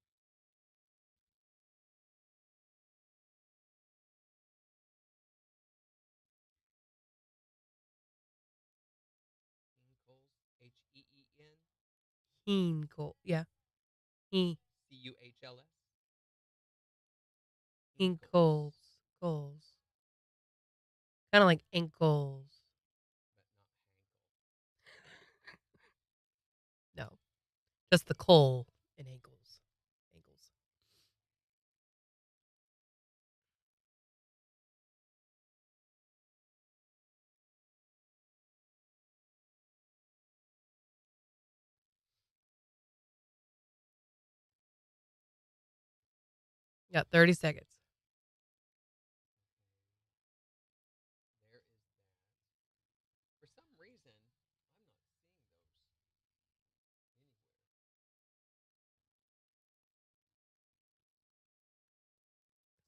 S3: Hinkles, H-E-E-N,
S2: Hinkle. Yeah. He.
S3: C-U-H-L-S.
S2: Hinkles. Goals. Kind of like ankles.
S3: But not
S2: No. Just the coal and ankles. Ankles. Got 30 seconds.
S3: There is that. For some reason, I'm not seeing those anywhere.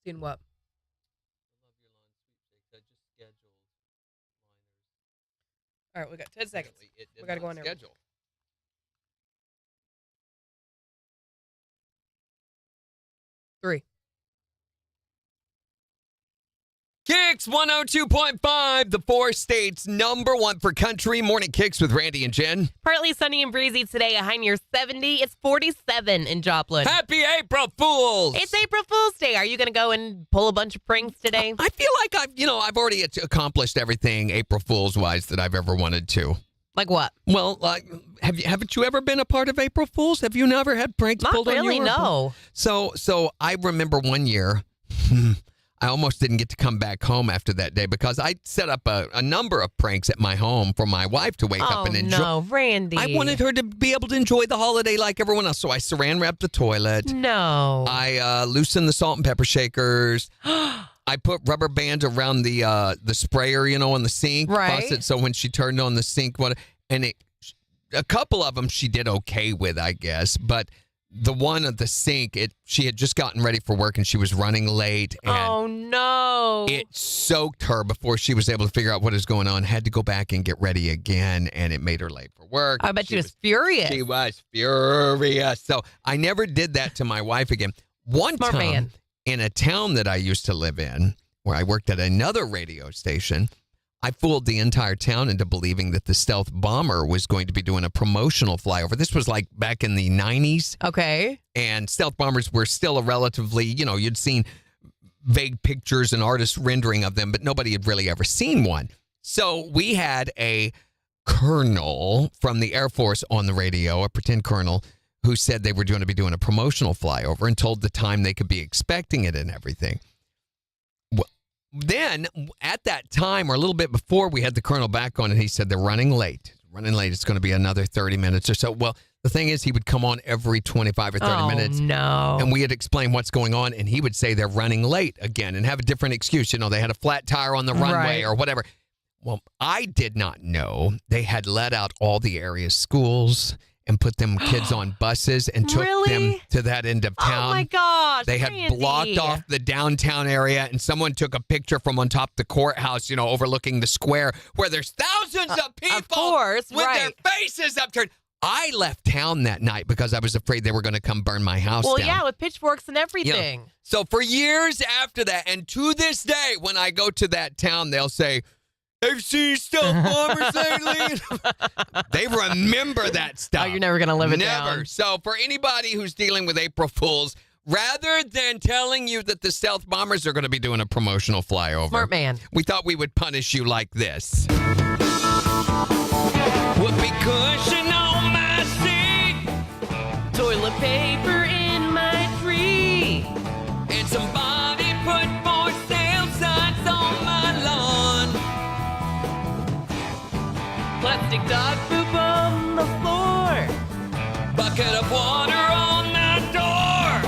S2: Seen what?
S3: I love your lawn sweepstakes. I just scheduled liners.
S2: All right, we got 10 seconds.
S3: Apparently, it did
S2: We gotta
S3: not
S2: go on there.
S3: schedule.
S2: 3.
S3: KIX 102.5, the 4 states #1 for country. Morning KIX with Randy and Jen.
S2: Partly sunny and breezy today. A high near 70. It's 47 in Joplin.
S3: Happy April Fools!
S2: It's April Fool's Day. Are you going to go and pull a bunch of pranks today?
S3: I feel like I've already accomplished everything April Fools wise that I've ever wanted to.
S2: Like what?
S3: Well, haven't you ever been a part of April Fools? Have you never had pranks
S2: Not
S3: pulled on you?
S2: really, no.
S3: So I remember one year, I almost didn't get to come back home after that day because I set up a number of pranks at my home for my wife to wake up and enjoy.
S2: No, Randy.
S3: I wanted her to be able to enjoy the holiday like everyone else, so I saran wrapped the toilet.
S2: No.
S3: I loosened the salt and pepper shakers. I put rubber bands around the sprayer, on the sink faucet, so when she turned on the sink, a couple of them she did okay with, I guess, but the one at the sink, she had just gotten ready for work and she was running late, and
S2: oh no!
S3: it soaked her before she was able to figure out what is going on. Had to go back and get ready again, and it made her late for work.
S2: I bet she was furious.
S3: She was furious. So I never did that to my wife again. One
S2: Smart
S3: time
S2: man.
S3: in a town that I used to live in, where I worked at another radio station, I fooled the entire town into believing that the stealth bomber was going to be doing a promotional flyover. This was like back in the 90s.
S2: Okay.
S3: And stealth bombers were still a relatively, you'd seen vague pictures and artist rendering of them, but nobody had really ever seen one. So we had a colonel from the Air Force on the radio, a pretend colonel, who said they were going to be doing a promotional flyover and told the time they could be expecting it and everything. Well, then at that time or a little bit before, we had the colonel back on and he said they're running late. It's going to be another 30 minutes or so. Well, the thing is, he would come on every 25 or 30 minutes.
S2: No.
S3: And we had explained what's going on, and he would say they're running late again and have a different excuse. You know, they had a flat tire on the runway or whatever. Well, I did not know they had let out all the area schools and put them kids on buses and took them to that end of town.
S2: Oh, my gosh.
S3: They had blocked off the downtown area, and someone took a picture from on top of the courthouse, you know, overlooking the square, where there's thousands of people with their faces upturned. I left town that night because I was afraid they were going to come burn my house down.
S2: Well, yeah, with pitchforks and everything.
S3: Yeah. So for years after that, and to this day, when I go to that town, they'll say, "They've seen stealth bombers lately." They remember that stuff.
S2: Oh, you're never going to live it down.
S3: Never. So for anybody who's dealing with April Fools, rather than telling you that the stealth bombers are going to be doing a promotional flyover,
S2: Smart man.
S3: we thought we would punish you like this. Whoopee cushion on my seat,
S2: toilet paper in my tree,
S3: and somebody put for sale signs on my lawn.
S2: Plastic dog poop on the floor,
S3: Bucket of water on my door,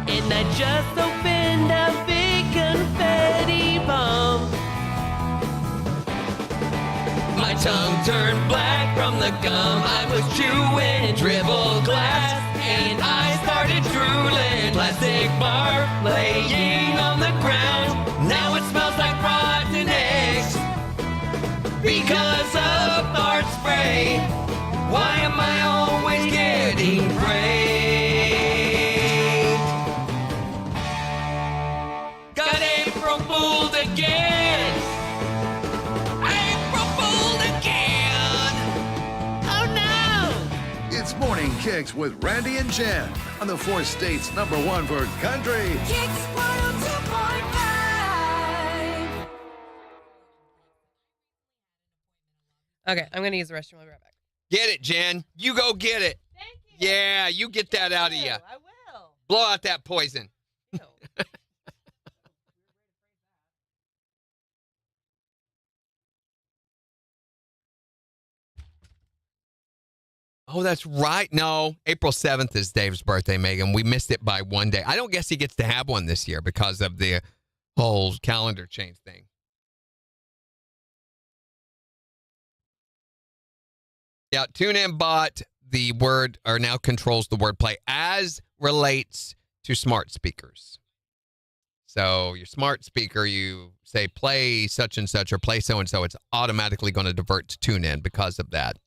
S2: and I just opened a big confetti bomb.
S3: my tongue turned black from the gum I was chewing, dribbled glass, and I started drooling. Plastic bar laying on the ground, now it smells like rotten eggs because of fart spray. Why am I always getting praised? Got April fooled again. April fooled again.
S2: Oh, no!
S7: It's Morning Kicks with Randy and Jen on the four states #1 for country.
S4: KIX 102.5.
S2: Okay, I'm going to use the restroom. I'll be right back.
S3: Get it, Jen. You go get it.
S2: Thank you.
S3: Yeah, you get that out of you.
S2: I will.
S3: Blow out that poison.
S2: Ew.
S3: Oh, that's right. No, April 7th is Dave's birthday, Megan. We missed it by one day. I don't guess he gets to have one this year because of the whole calendar change thing. Yeah, TuneIn bought the word, or now controls the wordplay as relates to smart speakers. So your smart speaker, you say play such and such or play so and so, it's automatically going to divert to TuneIn because of that.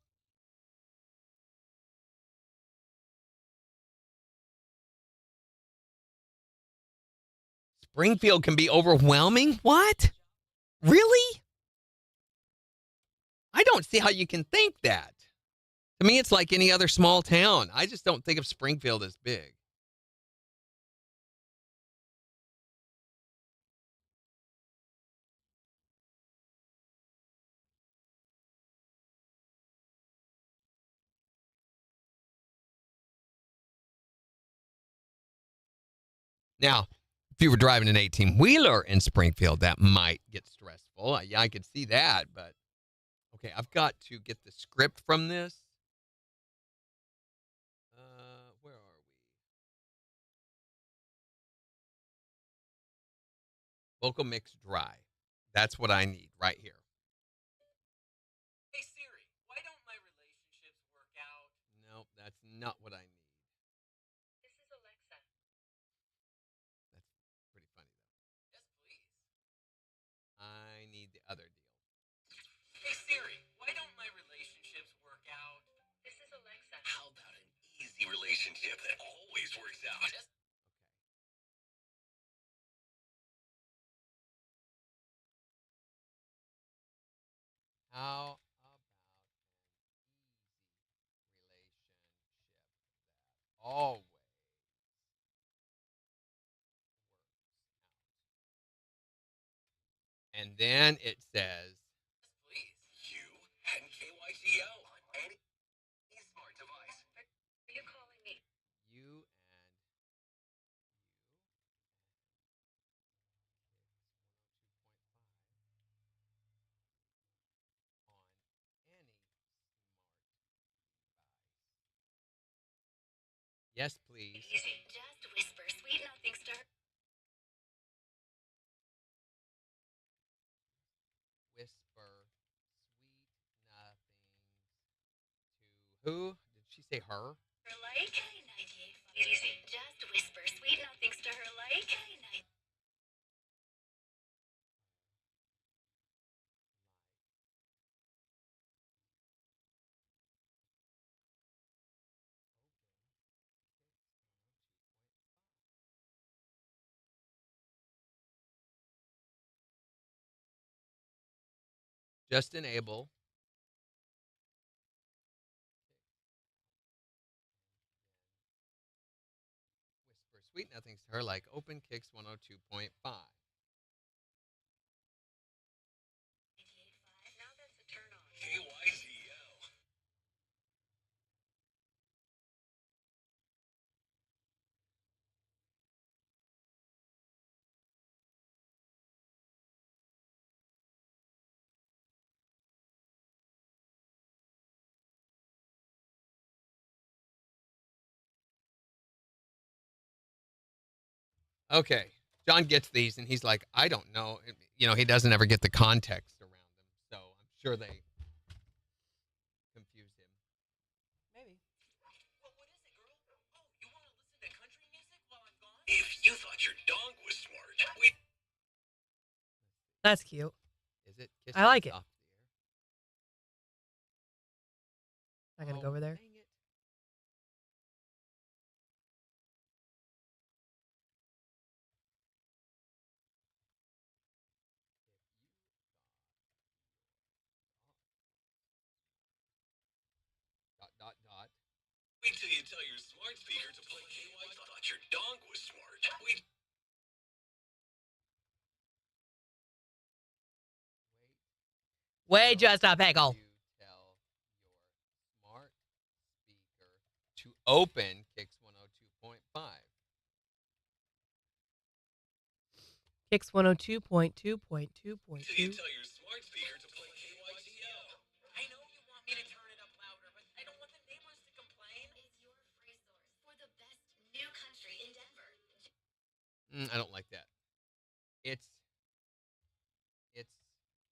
S3: Springfield can be overwhelming? What? Really? I don't see how you can think that. To me, it's like any other small town. I just don't think of Springfield as big. Now, if you were driving an 18-wheeler in Springfield, that might get stressful. Yeah, I could see that, but okay, I've got to get the script from this. Where are we? Vocal mix dry. That's what I need right here. Hey Siri, why don't my relationships work out? Nope, that's not what I need.
S8: This is Alexa.
S3: That's pretty funny, though.
S8: Yes, please.
S3: I need the other deal.
S8: Hey Siri, why don't my relationships work out? This is Alexa. How about an easy relationship that always works out?
S3: How about an easy relationship that always works out? And then it says,
S8: Please. You and KYCO
S3: Yes, please.
S8: Easy. Just whisper sweet nothings to her.
S3: Whisper sweet nothings to who? Did she say her?
S8: Her like. Easy. Just whisper sweet nothings to her like.
S3: Just enable. Whisper sweet nothings to her like open kicks 102.5.
S8: Now that's a turn on.
S7: KYCL.
S3: Okay. John gets these and he's like, I don't know. He doesn't ever get the context around them. So I'm sure they confuse him.
S2: Maybe.
S8: Well, what is it, girl? Oh, you want to listen to country music while I'm gone?
S7: If you thought your dog was smart, we
S2: That's cute.
S3: Is it?
S2: I like it.
S3: Off the
S2: Not
S3: air?
S2: gonna go over there.
S3: Dang it. Dot, dot, dot.
S7: wait till you tell your smart speaker to play KY. Thought your dog was smart. We
S2: Way just a pickle.
S3: You tell your smart speaker to open Kicks 102.5.
S2: Kicks 102.2.2.2.
S7: till you tell your smart speaker to play KYCL.
S8: I know you want me to turn it up louder, but I don't want the neighbors to complain. It's your free source for the best new country in Denver.
S3: I don't like that. It's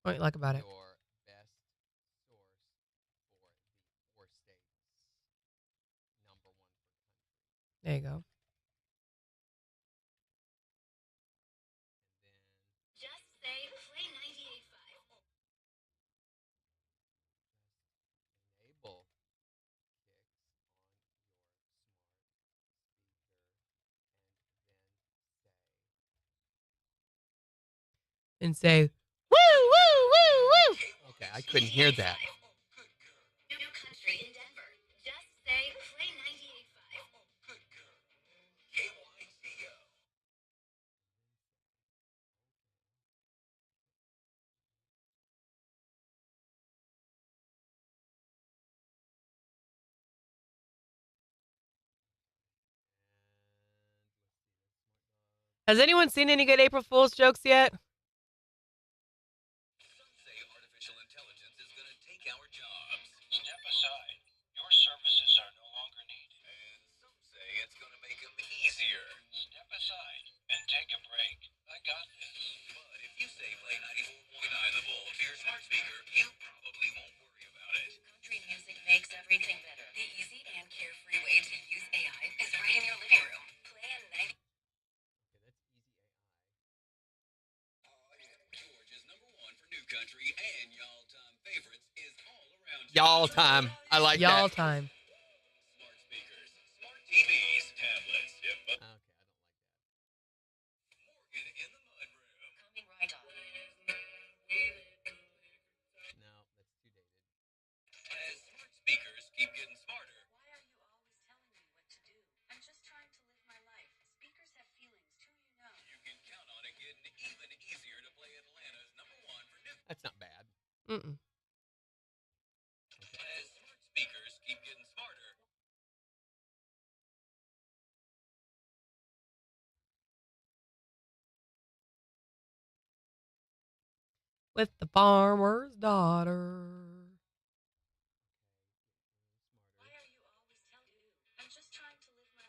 S2: What you like about it?
S3: your best source for the 4 states. Number 1 for country.
S2: There you go.
S3: And then
S8: Just say play 98.5.
S3: enable Kicks on your smart speaker
S2: And say, woo, woo, woo, woo.
S3: and then say. Okay, I couldn't hear that.
S8: New country in Denver. Just say play 98.5.
S7: Good girl. KYCL.
S2: Has anyone seen any good April Fool's jokes yet?
S7: Some say artificial intelligence is going to take our jobs. Step aside. Your services are no longer needed. And some say it's going to make them easier. Step aside and take a break. I got this. But if you say play 94.9 The Bull to your smart speaker, you probably won't worry about it.
S8: Country music makes everything better. The easy and carefree way to use AI is right in your living room. Play a 90.
S3: Okay, that's easy AI.
S7: Oh, yeah. Georgia's #1 for new country and y'all time favorites is all around you.
S3: Y'all time. I like
S2: Y'all
S3: that.
S2: time.
S7: Smart speakers, smart TVs, tablets. Yep.
S3: Okay, I don't like that.
S7: Morgan in the mudroom.
S8: Coming right up.
S3: No, that's too dated.
S7: As smart speakers keep getting smarter,
S8: Why are you always telling me what to do? I'm just trying to live my life. Speakers have feelings too, you know.
S7: you can count on it getting even easier to play Atlanta's #1 for new.
S3: That's not bad.
S2: Mm-mm.
S7: As smart speakers keep getting smarter,
S2: With the farmer's daughter.
S8: Why are you always telling me? I'm just trying to live my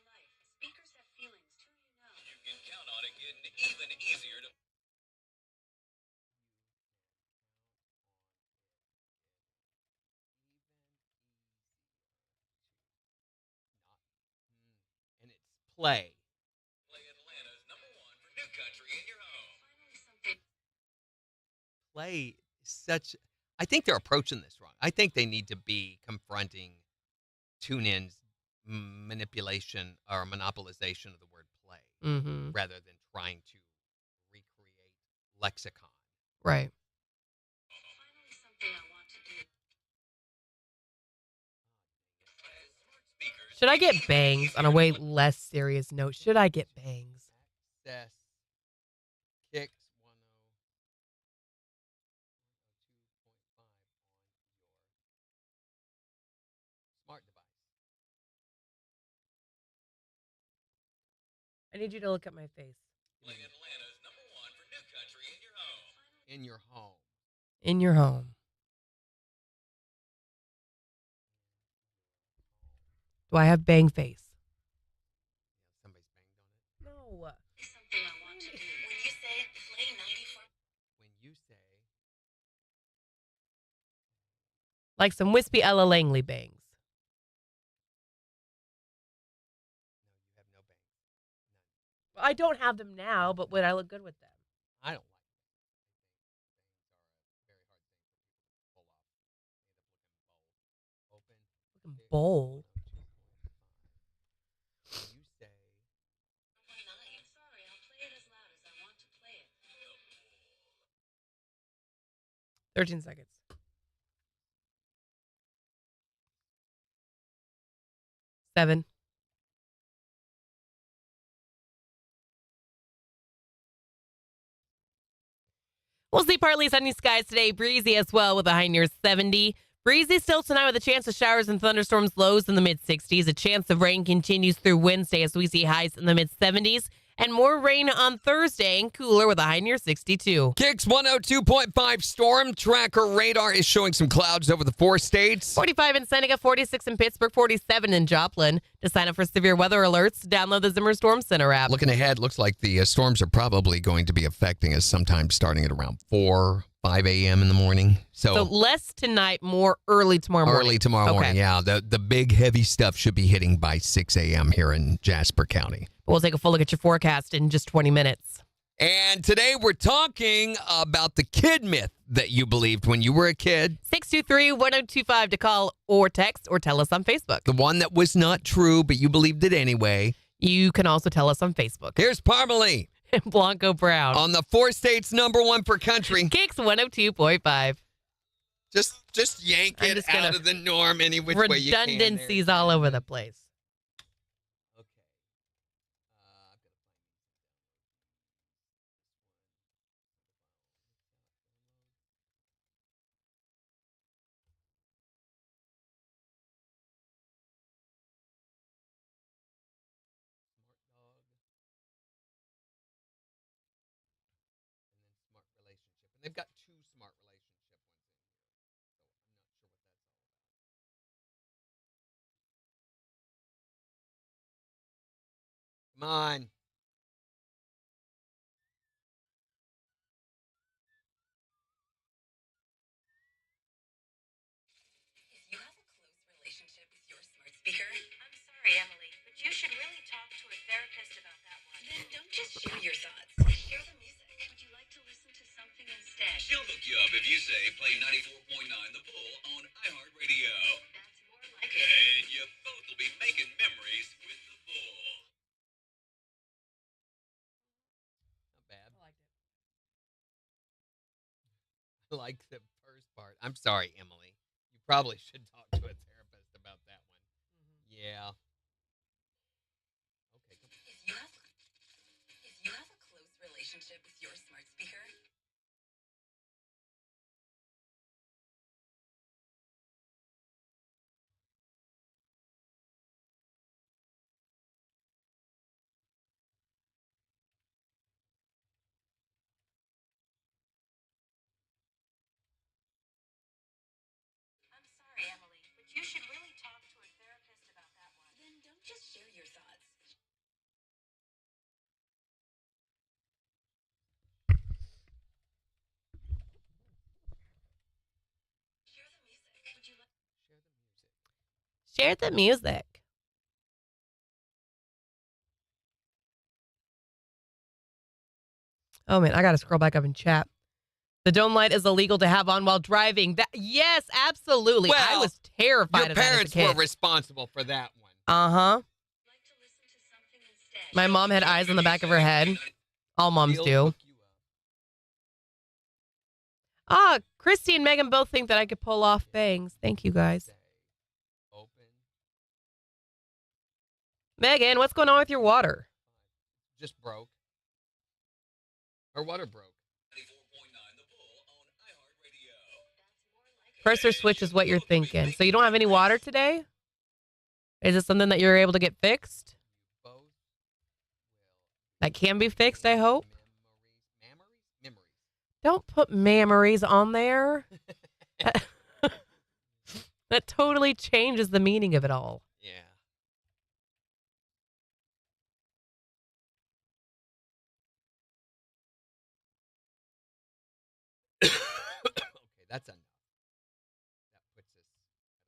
S3: play.
S7: Play Atlanta's #1 for new country in your home.
S3: Play such. I think they're approaching this wrong. I think they need to be confronting TuneIn's manipulation or monopolization of the word play
S2: Mm-hmm.
S3: rather than trying to recreate lexicon.
S2: Right.
S8: Finally, something I want to do.
S2: Should I get bangs on a way less serious note? Should I get bangs?
S3: Access KIX 102.5 on your smart device.
S2: I need you to look at my face.
S7: Play Atlanta's #1 for new country in your home.
S3: In your home.
S2: In your home. Do I have bang face?
S3: Somebody's banged on it.
S2: No.
S8: Something I want to do. When you say play 94.
S3: When you say
S2: Like some wispy Ella Langley bangs.
S3: no, you have no bang. None.
S2: I don't have them now, but would I look good with them?
S3: I don't like them. I think bangs are a very hard thing for people to pull off. They end up looking bold. Open.
S2: Looking bold.
S3: 102.5. When you say
S8: 9. Sorry, I'll play it as loud as I want to play it.
S2: 13 seconds. 7. We'll see partly sunny skies today. Breezy as well with a high near 70. Breezy still tonight with a chance of showers and thunderstorms, lows in the mid-60s. A chance of rain continues through Wednesday as we see highs in the mid-70s. And more rain on Thursday and cooler with a high near 62.
S3: KIX 102.5 storm tracker radar is showing some clouds over the 4 states.
S2: 45 in Seneca, 46 in Pittsburgh, 47 in Joplin. To sign up for severe weather alerts, download the Zimmer Storm Center app.
S3: Looking ahead, looks like the storms are probably going to be affecting us sometime starting at around 5 a.m. in the morning.
S2: So less tonight, more early tomorrow morning.
S3: Early tomorrow morning, yeah. The big heavy stuff should be hitting by 6 a.m. here in Jasper County.
S2: We'll take a full look at your forecast in just 20 minutes.
S3: And today we're talking about the kid myth that you believed when you were a kid.
S2: 623-1025 to call or text or tell us on Facebook.
S3: The one that was not true, but you believed it anyway.
S2: You can also tell us on Facebook.
S3: Here's Parmalee
S2: Blanco Brown.
S3: on the 4 states #1 for country.
S2: KIX 102.5.
S3: Just yank
S2: I'm
S3: it
S2: just gonna-
S3: out of the norm any which way you can.
S2: Redundancies all over the place.
S3: Okay. Smart relationship. And they've got 2 smart relationship ones in here. So I'm not sure what that's all about. Come on.
S8: If you have a close relationship with your smart speaker, I'm sorry, Emily, but you should really talk to a therapist about that one. Then don't just share your thoughts. Share the music. Would you like to listen to something instead?
S7: She'll hook you up if you say play 94.9 The Bull on iHeartRadio.
S8: That's more like it.
S7: And you both will be making memories with The Bull.
S3: Not bad. I like the first part. I'm sorry, Emily. You probably should talk to a therapist about that one. Yeah. Okay.
S8: If you have a close relationship with your smart speaker, I'm sorry, Emily, but you should really talk to a therapist about that one. Then don't just share your thoughts. Share the music. Would you like
S3: Share the music.
S2: Share the music. Oh, man, I got to scroll back up and chat. The dome light is illegal to have on while driving. Yes, absolutely. I
S3: Well,
S2: was terrified
S3: Your
S2: of that as a
S3: parents
S2: kid.
S3: were responsible for that one.
S2: Uh-huh. My mom had eyes on the back of her head. All moms do. Ah, Christy and Megan both think that I could pull off bangs. Thank you, guys. Megan, what's going on with your water?
S3: Just broke. Her water broke.
S2: Press or switch is what you're thinking. So you don't have any water today? Is it something that you're able to get fixed? That can be fixed, I hope. Don't put memories on there. That totally changes the meaning of it all.
S3: Yeah. Okay, that's enough. That puts us at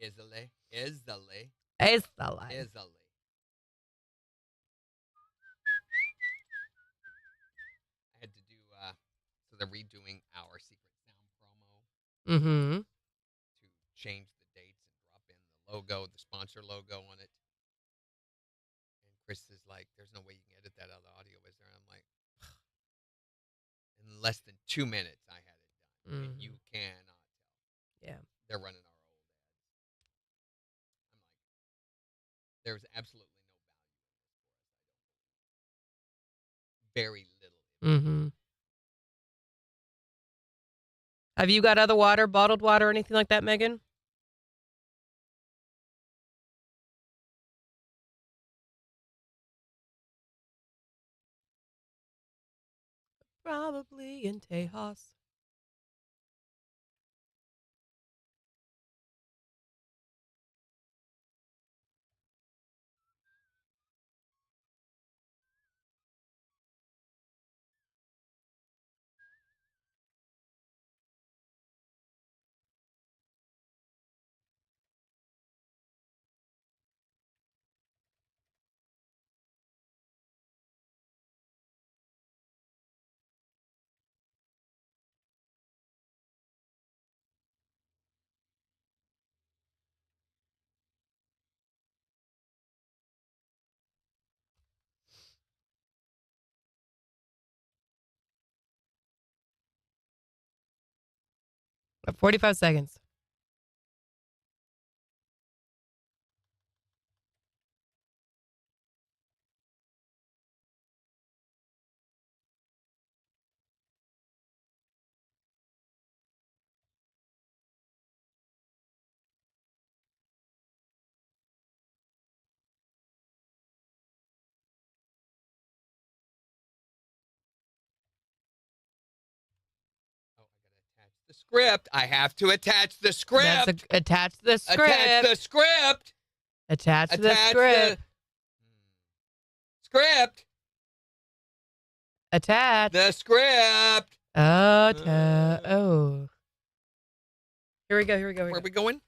S3: a page. Easily.
S2: It's the life.
S3: Easily. I had to do, so they're redoing our Secret Sound promo
S2: Mm-hmm.
S3: to change the dates and drop in the logo, the sponsor logo on it. And Chris is like, there's no way you can edit that out of the audio, is there? And I'm like, in less than 2 minutes, I had it done. And you cannot tell.
S2: Yeah.
S3: They're running our old ads. I'm like, there's absolutely no value in this for us. I don't believe. Very little.
S2: Mm-hmm. Have you got other water, bottled water, or anything like that, Megan? Probably in Tejas. About 45 seconds.
S3: The script. I have to attach the script.
S2: That's attach the script.
S3: Attach the script.
S2: Attach the script.
S3: Script.
S2: Attach.
S3: The script.
S2: Oh. Here we go.
S3: Where are we going?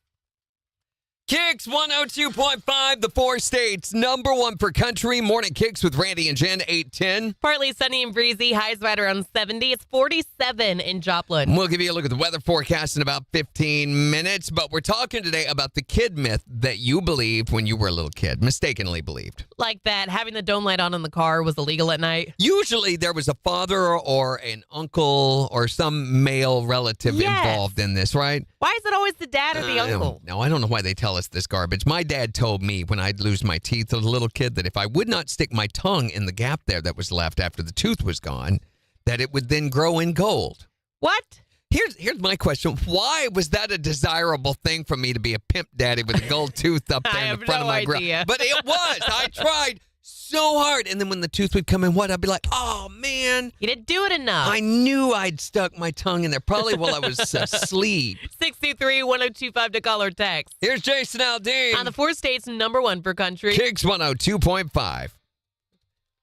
S3: KIX 102.5, the 4 states, number 1 for country. Morning KIX with Randy and Jen, 8:10.
S2: Partly sunny and breezy. Highs right around 70. It's 47 in Joplin.
S3: We'll give you a look at the weather forecast in about 15 minutes, but we're talking today about the kid myth that you believed when you were a little kid, mistakenly believed.
S2: Like that having the dome light on in the car was illegal at night.
S3: Usually there was a father or an uncle or some male relative involved in this, right?
S2: Why is it always the dad or the uncle?
S3: No, I don't know why they tell us this garbage. My dad told me when I'd lose my teeth as a little kid that if I would not stick my tongue in the gap there that was left after the tooth was gone, that it would then grow in gold.
S2: What?
S3: Here's my question. Why was that a desirable thing for me to be a pimp daddy with a gold tooth up there in the front of my grill? But it was. I tried so hard. And then when the tooth would come in, I'd be like, oh, man.
S2: You didn't do it enough.
S3: I knew I'd stuck my tongue in there, probably while I was asleep.
S2: 623-1025 to call or text.
S3: Here's Jason Aldean.
S2: On the 4 states, number 1 for country.
S3: KIX 102.5.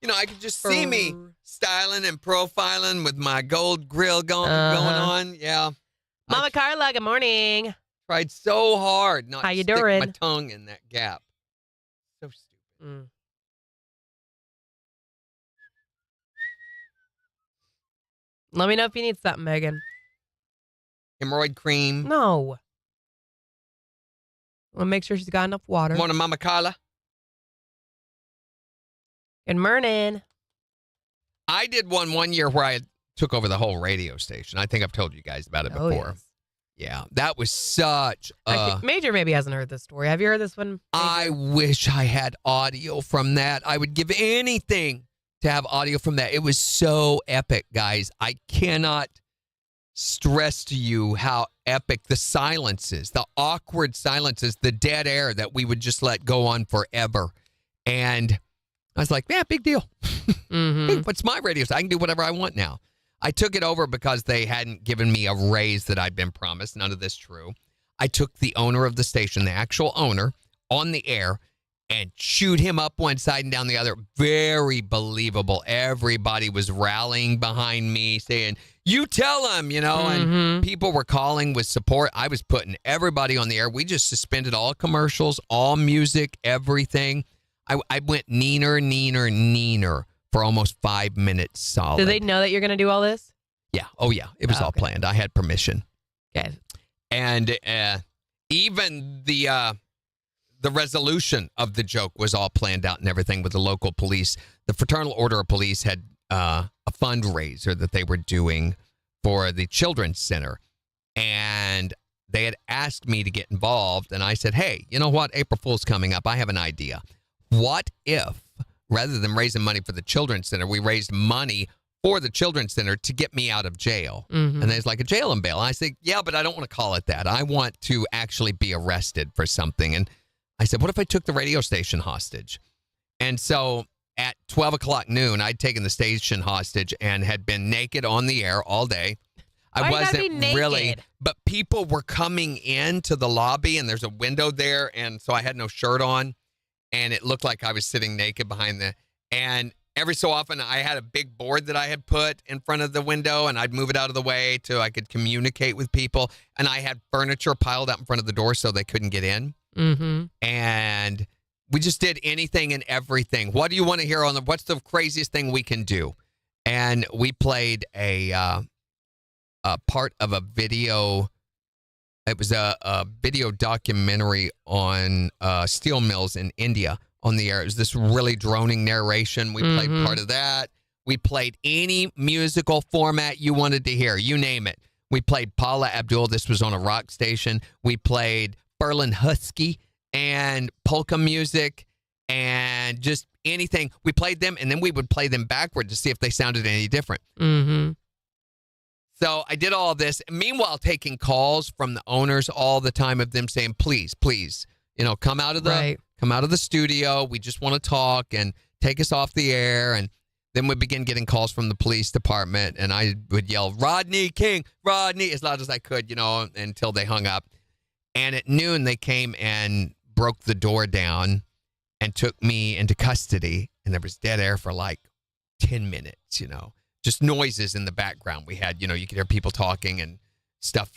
S3: You know, I could just see me styling and profiling with my gold grill going on. Yeah.
S2: Mama Carla, good morning.
S3: Tried so hard not
S2: How
S3: to
S2: you
S3: stick
S2: doing?
S3: my tongue in that gap. So stupid.
S2: Let me know if you need something, Megan.
S3: Hemorrhoid cream.
S2: No. We'll make sure she's got enough water.
S3: Morning, Mama Carla.
S2: Good morning.
S3: I did one year where I took over the whole radio station. I think I've told you guys about it
S2: Oh,
S3: before.
S2: yes.
S3: Yeah, that was such
S2: Actually, Major maybe hasn't heard this story. Have you heard this one, Major?
S3: I wish I had audio from that. I would give anything to have audio from that. It was so epic, guys. I cannot stress to you how epic the silences, the awkward silences, the dead air that we would just let go on forever. And I was like, yeah, big deal. Hey, what's my radio? I can do whatever I want now. I took it over because they hadn't given me a raise that I'd been promised. None of this true. I took the owner of the station, the actual owner, on the air and chewed him up one side and down the other. Very believable. Everybody was rallying behind me saying, you tell him, and people were calling with support. I was putting everybody on the air. We just suspended all commercials, all music, everything. I went neener for almost 5 minutes solid.
S2: Do they know that you're going to do all this?
S3: Yeah. Oh, yeah. It was all planned. I had permission.
S2: Okay.
S3: And even the resolution of the joke was all planned out and everything with the local police. The Fraternal Order of Police had a fundraiser that they were doing for the Children's Center. And they had asked me to get involved. And I said, hey, you know what? April Fool's coming up. I have an idea. What if, rather than raising money for the Children's Center, we raised money for the Children's Center to get me out of jail? And there's like a jail and bail. And I said, yeah, but I don't want to call it that. I want to actually be arrested for something. And I said, what if I took the radio station hostage? And so at 12 o'clock noon, I'd taken the station hostage and had been naked on the air all day. I wasn't really, but people were coming into the lobby and there's a window there. And so I had no shirt on. And it looked like I was sitting naked and every so often I had a big board that I had put in front of the window and I'd move it out of the way so I could communicate with people. And I had furniture piled up in front of the door so they couldn't get in. And we just did anything and everything. What do you want to hear what's the craziest thing we can do? And we played a part of a video. It was a video documentary on steel mills in India on the air. It was this really droning narration. We played part of that. We played any musical format you wanted to hear. You name it. We played Paula Abdul. This was on a rock station. We played Berlin Husky and polka music and just anything. We played them, and then we would play them backward to see if they sounded any different. So I did all of this. Meanwhile, taking calls from the owners all the time of them saying, please, come out of the studio. We just want to talk and take us off the air. And then we begin getting calls from the police department. And I would yell, Rodney King, Rodney, as loud as I could, until they hung up. And at noon, they came and broke the door down and took me into custody. And there was dead air for like 10 minutes, just noises in the background. We had, you could hear people talking and stuff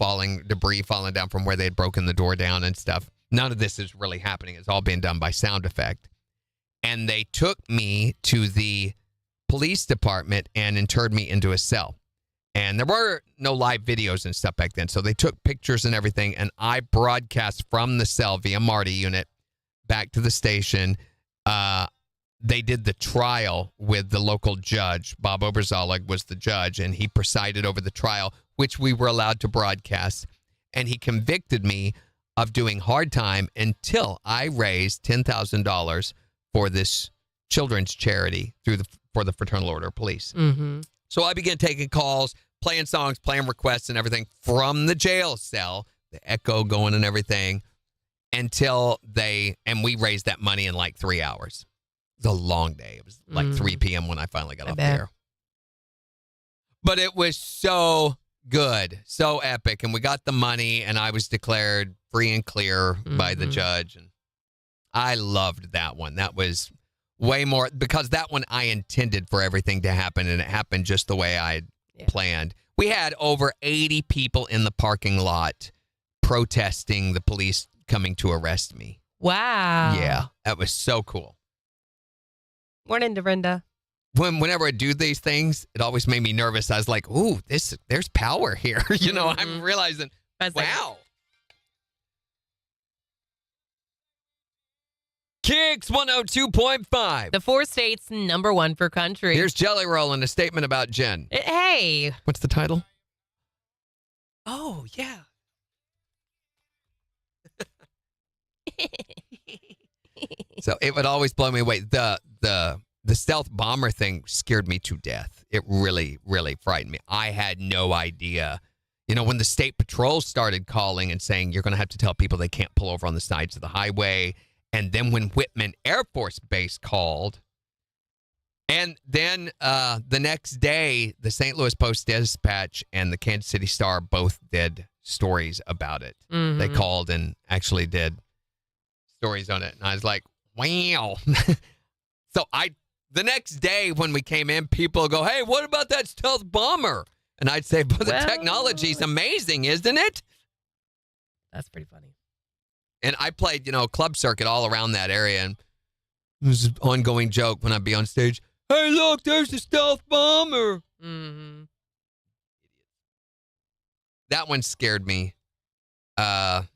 S3: debris falling down from where they had broken the door down and stuff. None of this is really happening. It's all being done by sound effect. And they took me to the police department and interred me into a cell. And there were no live videos and stuff back then. So they took pictures and everything. And I broadcast from the cell via Marty unit back to the station. They did the trial with the local judge. Bob Oberzalig was the judge, and he presided over the trial, which we were allowed to broadcast. And he convicted me of doing hard time until I raised $10,000 for this children's charity for the Fraternal Order of Police. So I began taking calls, playing songs, playing requests and everything from the jail cell, the echo going and everything, until we raised that money in like 3 hours. It was a long day. It was like 3 p.m. when I finally got off the air. But it was so good, so epic. And we got the money, and I was declared free and clear by the judge. And I loved that one. That was way more, because that one I intended for everything to happen, and it happened just the way I planned. We had over 80 people in the parking lot protesting the police coming to arrest me.
S2: Wow.
S3: Yeah, that was so cool.
S2: Morning, Dorinda.
S3: whenever I do these things, it always made me nervous. I was like, ooh, there's power here. I'm realizing, wow. KIX 102.5.
S2: The 4 states #1 for country.
S3: Here's Jelly Roll and a statement about Jen.
S2: Hey.
S3: What's the title? Oh, yeah. So it would always blow me away. The stealth bomber thing scared me to death. It really, really frightened me. I had no idea. When the state patrol started calling and saying, you're going to have to tell people they can't pull over on the sides of the highway. And then when Whitman Air Force Base called, and then the next day, the St. Louis Post-Dispatch and the Kansas City Star both did stories about it.
S2: Mm-hmm.
S3: They called and actually did stories on it. And I was like, wow. So the next day when we came in, people go, hey, what about that stealth bomber? And I'd say, but the technology's amazing, isn't it?
S2: That's pretty funny.
S3: And I played, club circuit all around that area. And it was an ongoing joke when I'd be on stage. Hey, look, there's the stealth bomber.
S2: Mm-hmm.
S3: That one scared me.
S2: Thought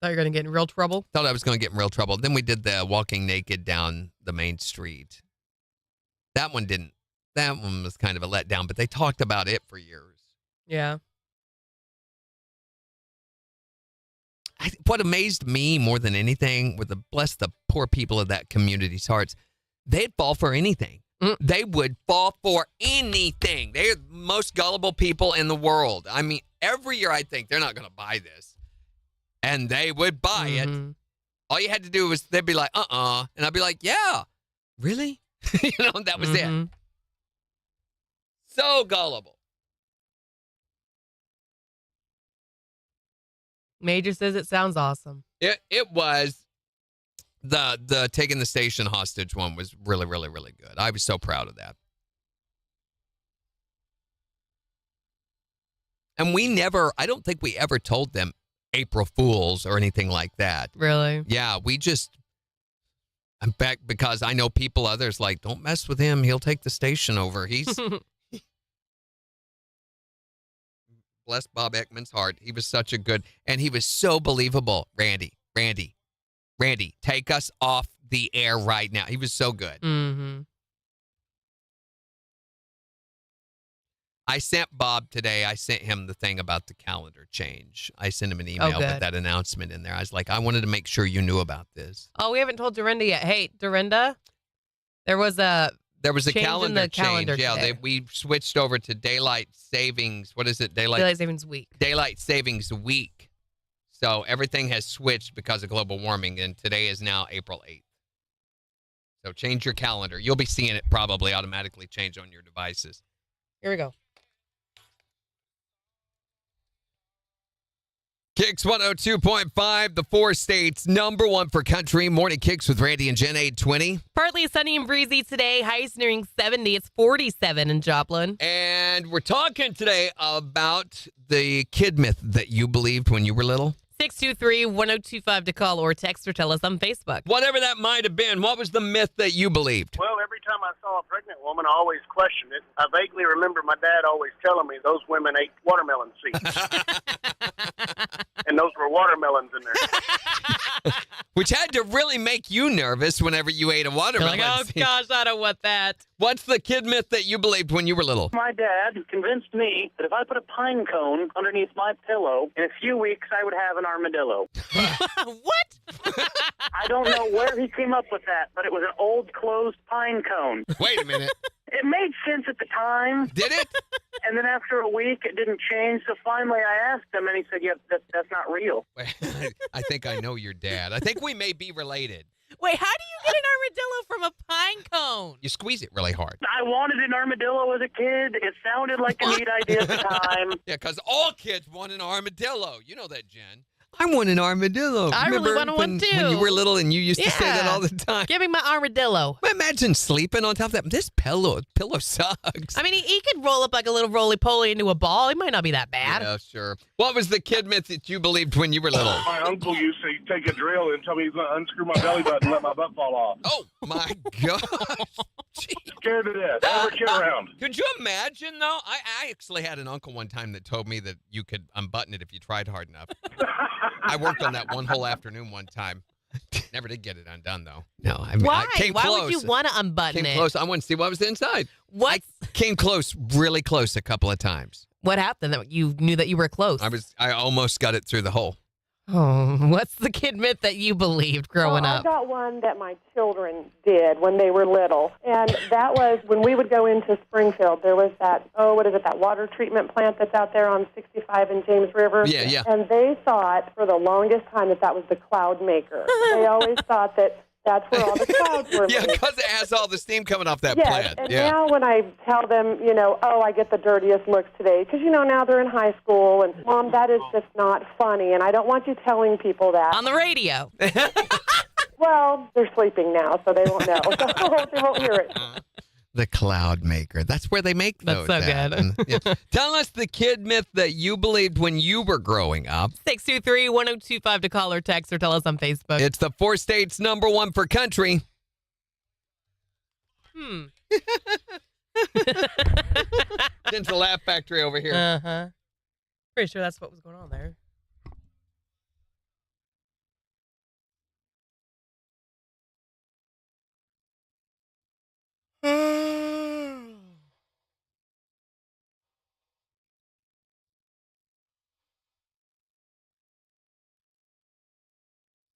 S2: you were going to get in real trouble?
S3: Thought I was going to get in real trouble. Then we did the walking naked down the main street. That one didn't. That one was kind of a letdown, but they talked about it for years.
S2: Yeah.
S3: What amazed me more than anything, bless the poor people of that community's hearts, they'd fall for anything. They would fall for anything. They're the most gullible people in the world. I mean, every year I think they're not going to buy this. And they would buy it. All you had to do was, they'd be like, And I'd be like, yeah, really? That was it. So gullible.
S2: Major says it sounds awesome.
S3: It was. The taking the station hostage one was really, really, really good. I was so proud of that. And I don't think we ever told them April Fools or anything like that.
S2: Really?
S3: Yeah, I'm back because I know others like, don't mess with him. He'll take the station over. He's bless Bob Ekman's heart. He was such a good, and he was so believable. Randy, take us off the air right now. He was so good.
S2: Mm-hmm.
S3: I sent Bob today, I sent him the thing about the calendar change. I sent him an email with that announcement in there. I was like, I wanted to make sure you knew about this.
S2: Oh, we haven't told Dorinda yet. Hey, Dorinda, there was a
S3: calendar change.
S2: Yeah,
S3: we switched over to daylight savings. What is it?
S2: Daylight savings week.
S3: Daylight savings week. So everything has switched because of global warming, and today is now April 8th. So change your calendar. You'll be seeing it probably automatically change on your devices.
S2: Here we go.
S3: KIX 102.5, the 4 states #1 for country. Morning KIX with Randy and Jen, 820.
S2: Partly sunny and breezy today. Highs nearing 70. It's 47 in Joplin.
S3: And we're talking today about the kid myth that you believed when you were little.
S2: 623-1025 to call or text or tell us on Facebook.
S3: Whatever that might have been, what was the myth that you believed?
S9: Well, every time I saw a pregnant woman, I always questioned it. I vaguely remember my dad always telling me those women ate watermelon seeds. And those were watermelons in there.
S3: Which had to really make you nervous whenever you ate a watermelon.
S2: You're like, oh, gosh, I don't want that.
S3: What's the kid myth that you believed when you were little?
S10: My dad convinced me that if I put a pine cone underneath my pillow, in a few weeks I would have an armadillo.
S2: What?
S10: I don't know where he came up with that, but it was an old closed pine cone.
S3: Wait a minute.
S10: It made sense at the time.
S3: Did it?
S10: And then after a week, it didn't change. So finally I asked him, and he said, yeah, that's not real.
S3: I think I know your dad. I think we may be related.
S2: Wait, how do you get an armadillo from a pine cone?
S3: You squeeze it really hard.
S10: I wanted an armadillo as a kid. It sounded like a neat idea at the time.
S3: Yeah, because all kids want an armadillo. You know that, Jen. I want an armadillo.
S2: I really want one, too.
S3: When you were little and you used to say that all the time.
S2: Give me my armadillo.
S3: Imagine sleeping on top of that. This pillow sucks.
S2: I mean, he could roll up like a little roly-poly into a ball. He might not be that bad.
S3: Yeah, sure. What was the kid myth that you believed when you were little?
S9: My uncle used to take a drill and tell me he's going to unscrew my belly button and let my butt fall off.
S3: Oh, my gosh.
S11: scared to death. Have her kid around.
S3: Could you imagine, though? I actually had an uncle one time that told me that you could unbutton it if you tried hard enough. I worked on that one whole afternoon one time. Never did get it undone, though. No, I mean,
S2: Why?
S3: I came
S2: Why
S3: close.
S2: would you want to unbutton
S3: Came
S2: it?
S3: close. I wanted to see what was inside.
S2: What?
S3: I came close, really close, a couple of times.
S2: What happened that you knew that you were close?
S3: I almost got it through the hole.
S2: Oh, what's the kid myth that you believed growing
S6: I
S2: up?
S6: got one that my children did when they were little, and that was when we would go into Springfield. There was that water treatment plant that's out there on 65 and James River.
S3: Yeah.
S6: And they thought for the longest time that was the cloud maker. They always thought that that's where all the clouds were
S3: Yeah,
S6: made.
S3: because it has all the steam coming off that
S6: Yes,
S3: plant.
S6: and
S3: Yeah.
S6: now when I tell them, I get the dirtiest looks today, because, now they're in high school, and, Mom, that is just not funny, and I don't want you telling people that.
S2: On the radio.
S6: Well, they're sleeping now, so they won't know. So they won't hear it.
S3: The cloud maker. That's where they make
S2: That's
S3: those.
S2: so
S3: at.
S2: good.
S3: And, yeah. Tell us the kid myth that you believed when you were growing up.
S2: 623-1025 to call or text or tell us on Facebook.
S3: It's the 4 states #1 for country. It's the Laugh Factory over here.
S2: Uh-huh. Pretty sure that's what was going on there.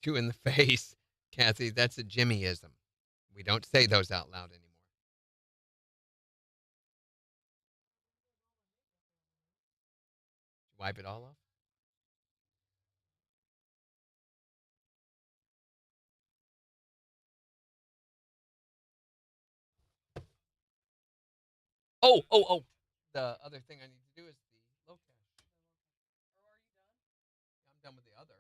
S3: Two in the face. Kathy, that's a Jimmyism. We don't say those out loud anymore. Wipe it all off? Oh. The other thing I need to do is the low cash. Or are you done? I'm done with the other.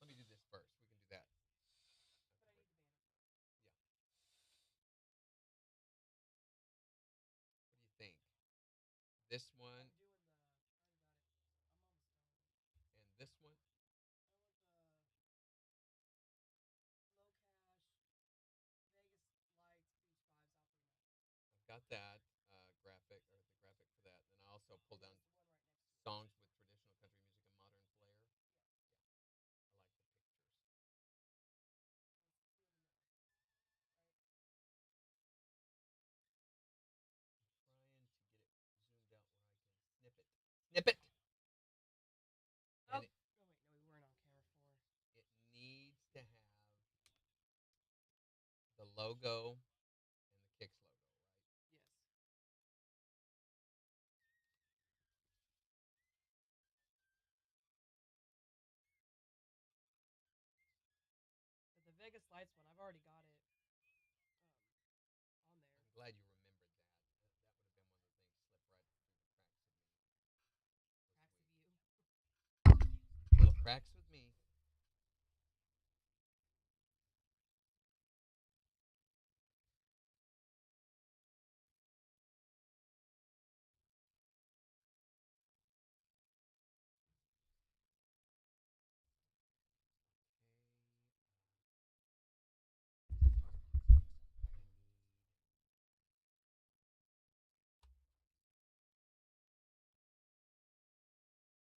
S3: Let me do this first. We can do that. Yeah. What do you think? This one. And this one. I've got that graphic or the graphic for that. Then I also pull down songs with traditional country music and modern flair. Yeah, I like the pictures. Trying to get it zoomed out where I can snip it. Snip it. And it needs to have the logo and the KIX logo, right?
S2: The Vegas Lights one, I've already got it on there.
S3: I'm glad you remembered that. That would have been one of the things slip right through the cracks of me. Little cracks with me.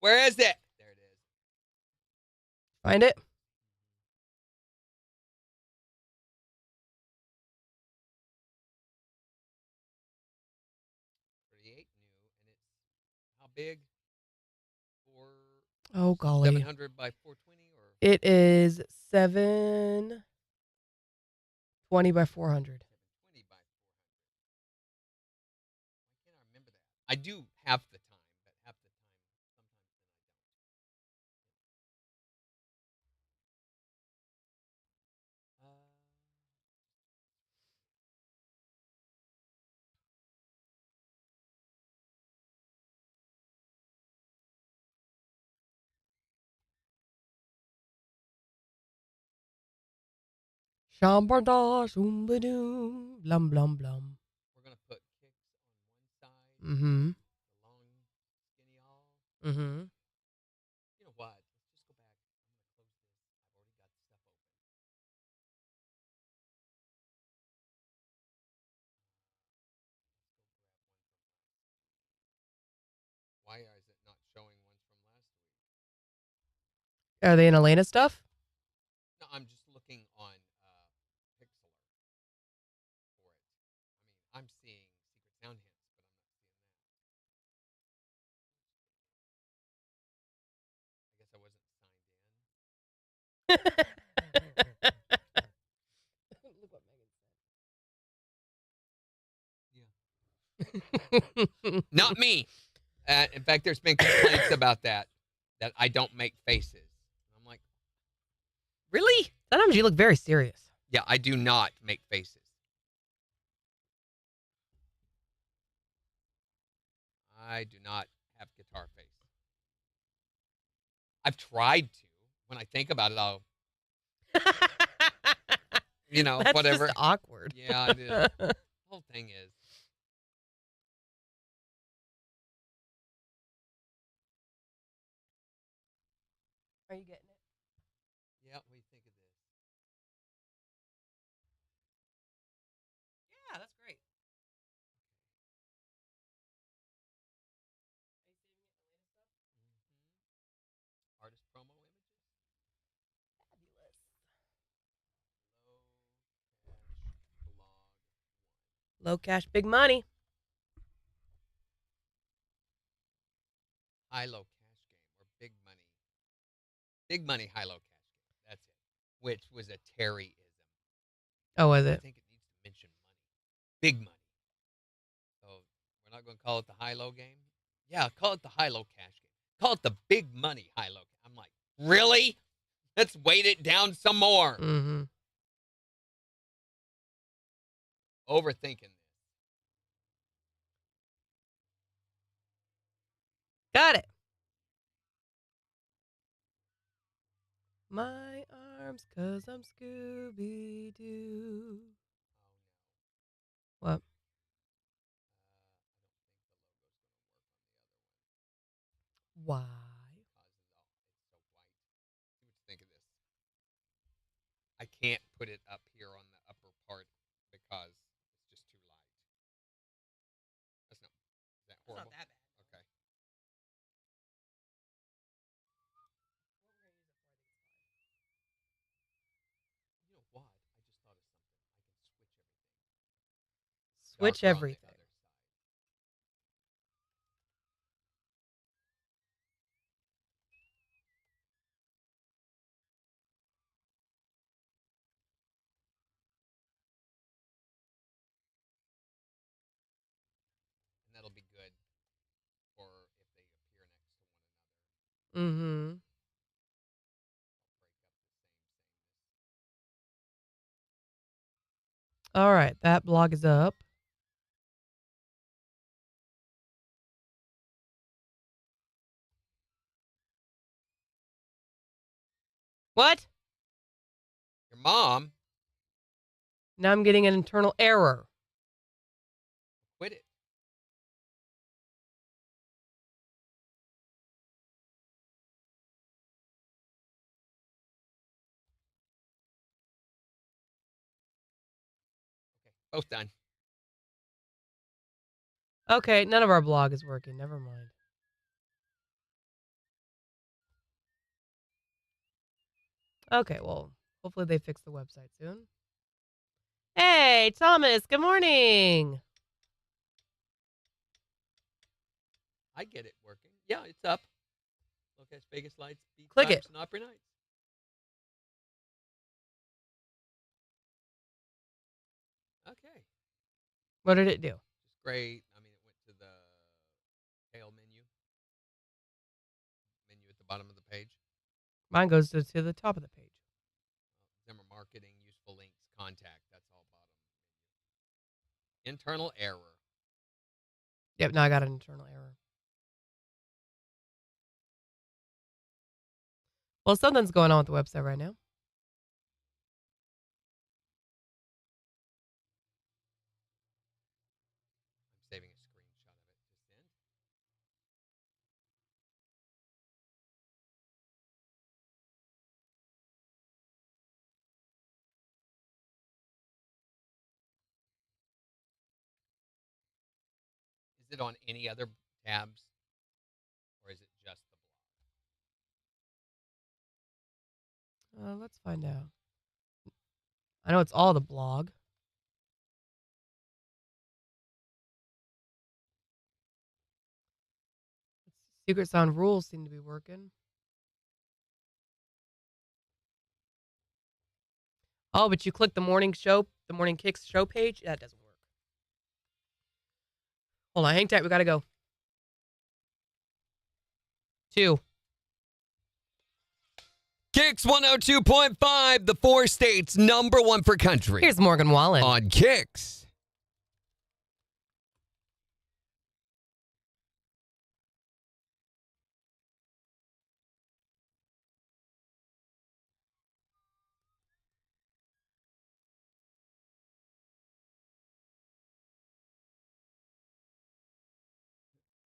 S3: Where is it? There it is.
S2: Find it?
S3: 38 new, and it's how big?
S2: Oh, golly.
S3: 700 by 420 or
S2: It is 720 by 400.
S3: 720 by 400. Why can't I remember that? I do half the time, but half the time sometimes then I don't.
S2: Shambada, shumbadoom, blum, blum, blum.
S3: We're going to put KIX on one side.
S2: Mm-hmm.
S3: The long, skinny all.
S2: Mm-hmm.
S3: You know what? Let's just go back. I'm going to close this. I've already got the stuff open.
S2: Are they in Elena stuff?
S3: No, I'm just looking on Pixlr for it. I mean, I'm seeing Secret Sound Hints, but I'm not seeing that. I guess I wasn't signed in. Yeah. Not me. In fact, there's been complaints about that I don't make faces. I'm like, really?
S2: Sometimes you look very serious.
S3: Yeah, I do not make faces. I do not have guitar face. I've tried to. When I think about it, I'll,
S2: That's
S3: whatever.
S2: just awkward.
S3: Yeah, it is. The whole thing is.
S2: Are you getting it?
S3: Yeah, what do you think of this?
S2: Yeah, that's great.
S3: Artist promo images?
S2: Fabulous.
S3: Low cash blog.
S2: Low cash, big money.
S3: High low cash game or big money. Big money, high low cash game. That's it. Which was a Terryism.
S2: Oh, was
S3: I
S2: it?
S3: think it needs to mention money. Big money. So we're not going to call it the high low game? Yeah, call it the high low cash game. Call it the big money high low. I'm like, really? Let's weight it down some more.
S2: Mm-hmm.
S3: Overthinking this.
S2: Got it. My arms, 'cause I'm Scooby-Doo. What? Why?
S3: Think of this. I can't put it up here on the upper part because it's just too light. Is that horrible?
S2: Not that bad.
S3: Okay. You know what? I just thought of something. I can switch
S2: Switch
S3: everything.
S2: everything.
S3: On the other side. And that'll be good for if they appear next to one another.
S2: Mm-hmm. All right, that blog is up. What?
S3: Your mom
S2: Now I'm getting an internal error.
S3: quit it. Okay, both done.
S2: Okay, none of our blog is working. Never mind. Okay, well, hopefully they fix the website soon. Hey, Thomas, good morning.
S3: I get it working. Yeah, it's up. Look at Vegas Lights, Beach
S2: Click
S3: Vibes,
S2: it.
S3: and Opry Nights. Okay.
S2: What did it do?
S3: Just great. I mean, it went to the tail menu at the bottom of the page.
S2: Mine goes to the top of the page.
S3: Zimmer marketing, useful links, contact. That's all bottom. Internal error.
S2: Yep, now I got an internal error. Well, something's going on with the website right now.
S3: I'm saving a screenshot of it. Just in. Is it on any other tabs, or is it just the blog?
S2: Let's find out. I know it's all the blog. Secret Sound rules seem to be working. Oh, but you click the morning KIX show page? That doesn't work. Hold on, hang tight. We got to go. 2.
S3: KIX 102.5, the 4 states number 1 for country.
S2: Here's Morgan Wallen.
S3: On KIX.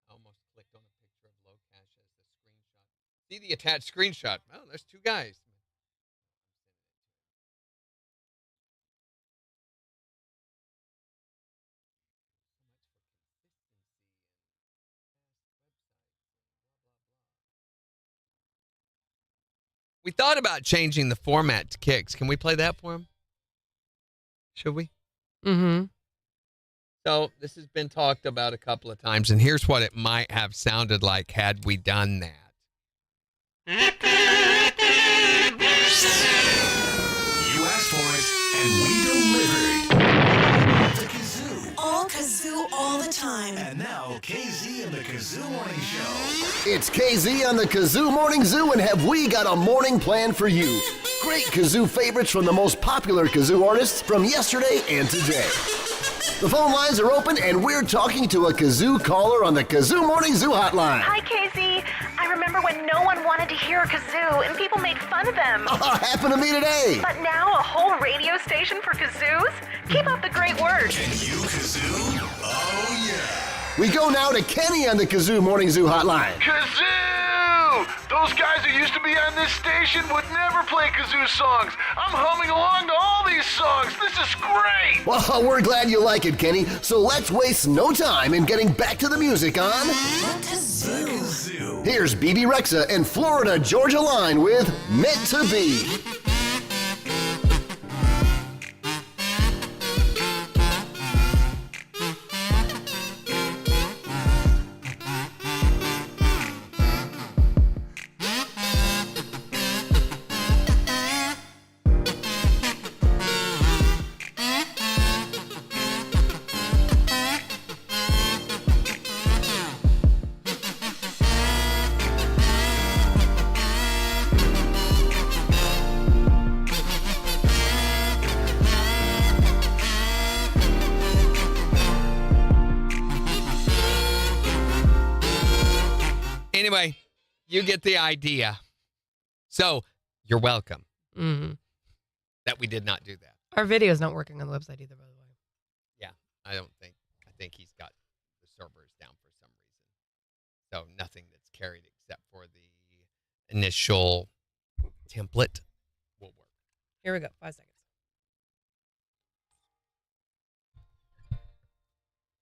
S3: Almost clicked on a picture of Locash as the screenshot. See the attached screenshot. Oh, there's 2 guys. We thought about changing the format to KIX. Can we play that for him? Should we?
S2: Mm-hmm.
S3: So this has been talked about a couple of times, and here's what it might have sounded like had we done that.
S12: You asked for it, and we delivered. The Kazoo.
S13: All kazoo all the time.
S12: And now, KZ and the Kazoo Morning Show.
S14: It's KZ on the Kazoo Morning Zoo, and have we got a morning plan for you? Great kazoo favorites from the most popular kazoo artists from yesterday and today. The phone lines are open, and we're talking to a kazoo caller on the Kazoo Morning Zoo hotline.
S15: Hi, KZ. I remember when no one wanted to hear a kazoo and people made fun of them.
S14: Happened to me today.
S15: But now a whole radio station for kazoos? Keep up the great work.
S12: Can you kazoo? Oh, yeah.
S14: We go now to Kenny on the Kazoo Morning Zoo hotline.
S11: Kazoo! Those guys who used to be on this station would never play kazoo songs. I'm humming along to all these songs. This is great.
S14: Well, we're glad you like it, Kenny. So let's waste no time in getting back to the music on
S13: The kazoo.
S14: Here's BB Rexa and Florida Georgia Line with Meant to Be.
S3: Anyway, you get the idea. So, you're welcome
S2: Mm-hmm.
S3: that we did not do that.
S2: Our video's not working on the website either, by the way.
S3: Yeah, I think he's got the servers down for some reason. So, nothing that's carried except for the initial template will work.
S2: Here we go. 5 seconds.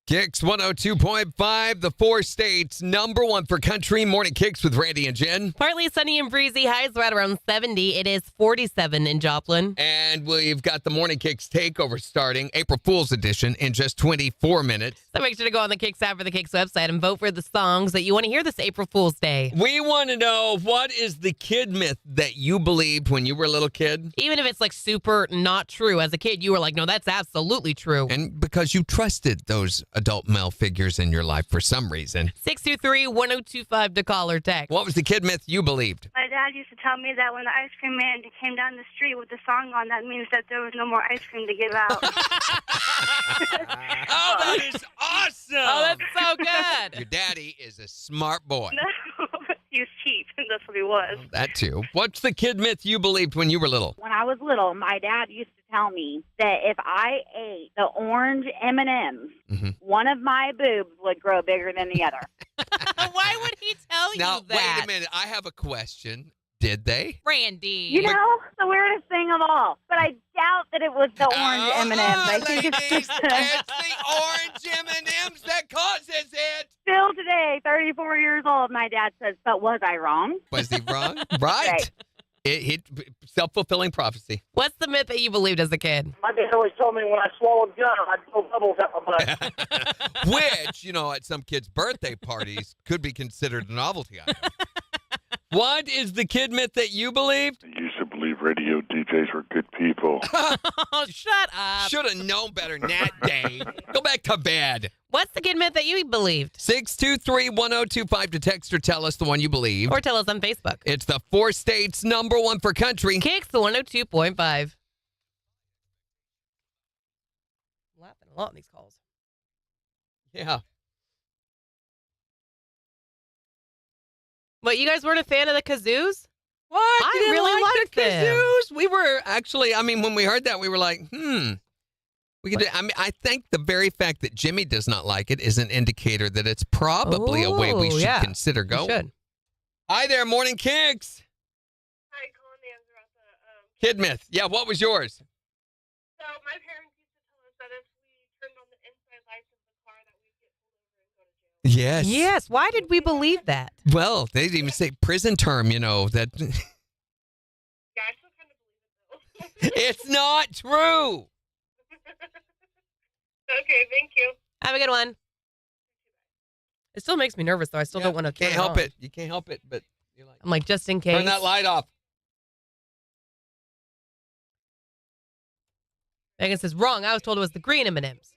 S3: KIX 102.5, the 4 states number 1 for country. Morning KIX with Randy and Jen.
S2: Partly sunny and breezy. Highs right around 70. It is 47 in Joplin.
S3: And we've got the Morning KIX takeover starting, April Fool's edition, in just 24 minutes.
S2: So make sure to go on the KIX app or the KIX website and vote for the songs that you want to hear this April Fool's Day.
S3: We want to know, what is the kid myth that you believed when you were a little kid?
S2: Even if it's like super not true. As a kid, you were like, no, that's absolutely true.
S3: And because you trusted those adult male figures in your life for some reason.
S2: 623-1025 to call or text.
S3: What was the kid myth you believed?
S16: My dad used to tell me that when the ice cream man came down the street with the song on, that means that there was no more ice cream to give out.
S3: Oh, that is awesome!
S2: Oh, that's so good.
S3: Your daddy is a smart boy.
S16: No, he was cheap. That's what he was.
S3: That too. What's the kid myth you believed when you were little?
S17: When I was little, my dad used to tell me that if I ate the orange M&Ms, one of my boobs would grow bigger than the other.
S2: Why would he tell you
S3: Now,
S2: that?
S3: wait a minute. I have a question. Did they?
S2: Randy.
S17: You know, the weirdest thing of all. But I doubt that it was the orange M&Ms. I think it's just
S3: it's the orange M&Ms that causes it.
S17: Still today, 34 years old, my dad says, but was I wrong?
S3: Was he wrong? Right. Self-fulfilling prophecy.
S2: What's the myth that you believed as a kid?
S10: My dad always told me when I swallowed gum, I'd blow bubbles out my butt.
S3: Which, at some kids' birthday parties could be considered a novelty item. What is the kid myth that you believed?
S11: I used to believe radio DJs were good people.
S2: Oh, shut up.
S3: Should have known better than that, Dave. Go back to bed.
S2: What's the kid myth that you believed?
S3: 623-1025 to text or tell us the one you believe.
S2: Or tell us on Facebook.
S3: It's the 4 states #1 for country.
S2: KIX 102.5. Laughing a lot in these calls.
S3: Yeah.
S2: But you guys weren't a fan of the kazoos?
S3: What?
S2: I really liked
S3: the
S2: them.
S3: kazoos. We were actually, when we heard that, we were like, We could do, I think the very fact that Jimmy does not like it is an indicator that it's probably a way we should consider going.
S2: Should.
S3: Hi there, Morning Kicks.
S16: Hi, calling to answer about the
S3: Kid myth. Yeah, what was yours?
S16: So my parents used to tell us that if we turned on the inside lights of the car that we'd get pulled over and go to jail.
S3: Yes.
S2: Yes. Why did we believe that?
S3: Well, they even say prison term, that.
S16: Yeah, I still kind of believe it, though.
S3: It's not true.
S16: Okay, thank you.
S2: Have a good one. It still makes me nervous, though. I still don't want to
S3: Can't help it. You can't help it, but you're like,
S2: I'm like, just in case.
S3: turn that light off.
S2: Megan says, wrong. I was told it was the green M&Ms.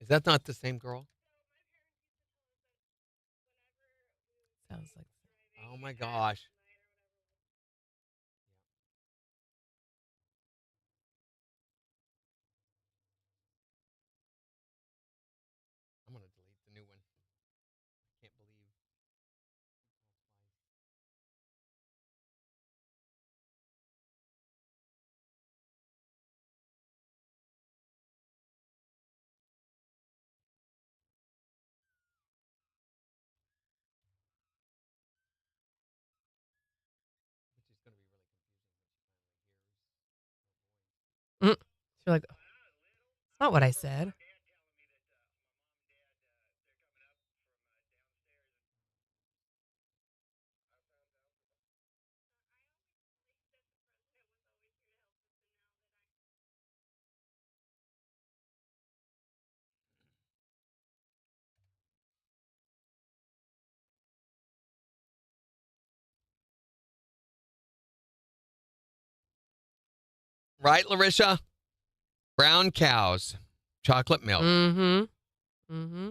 S3: Is that not the same girl?
S2: Sounds like.
S3: Oh my gosh. I'm going to delete the new one. Can't believe. Which is going to be really confusing when she finally hears.
S2: You're like, it's not what I said.
S3: Right, Larisha? Brown cows, chocolate milk.
S2: Mm-hmm. Mm-hmm.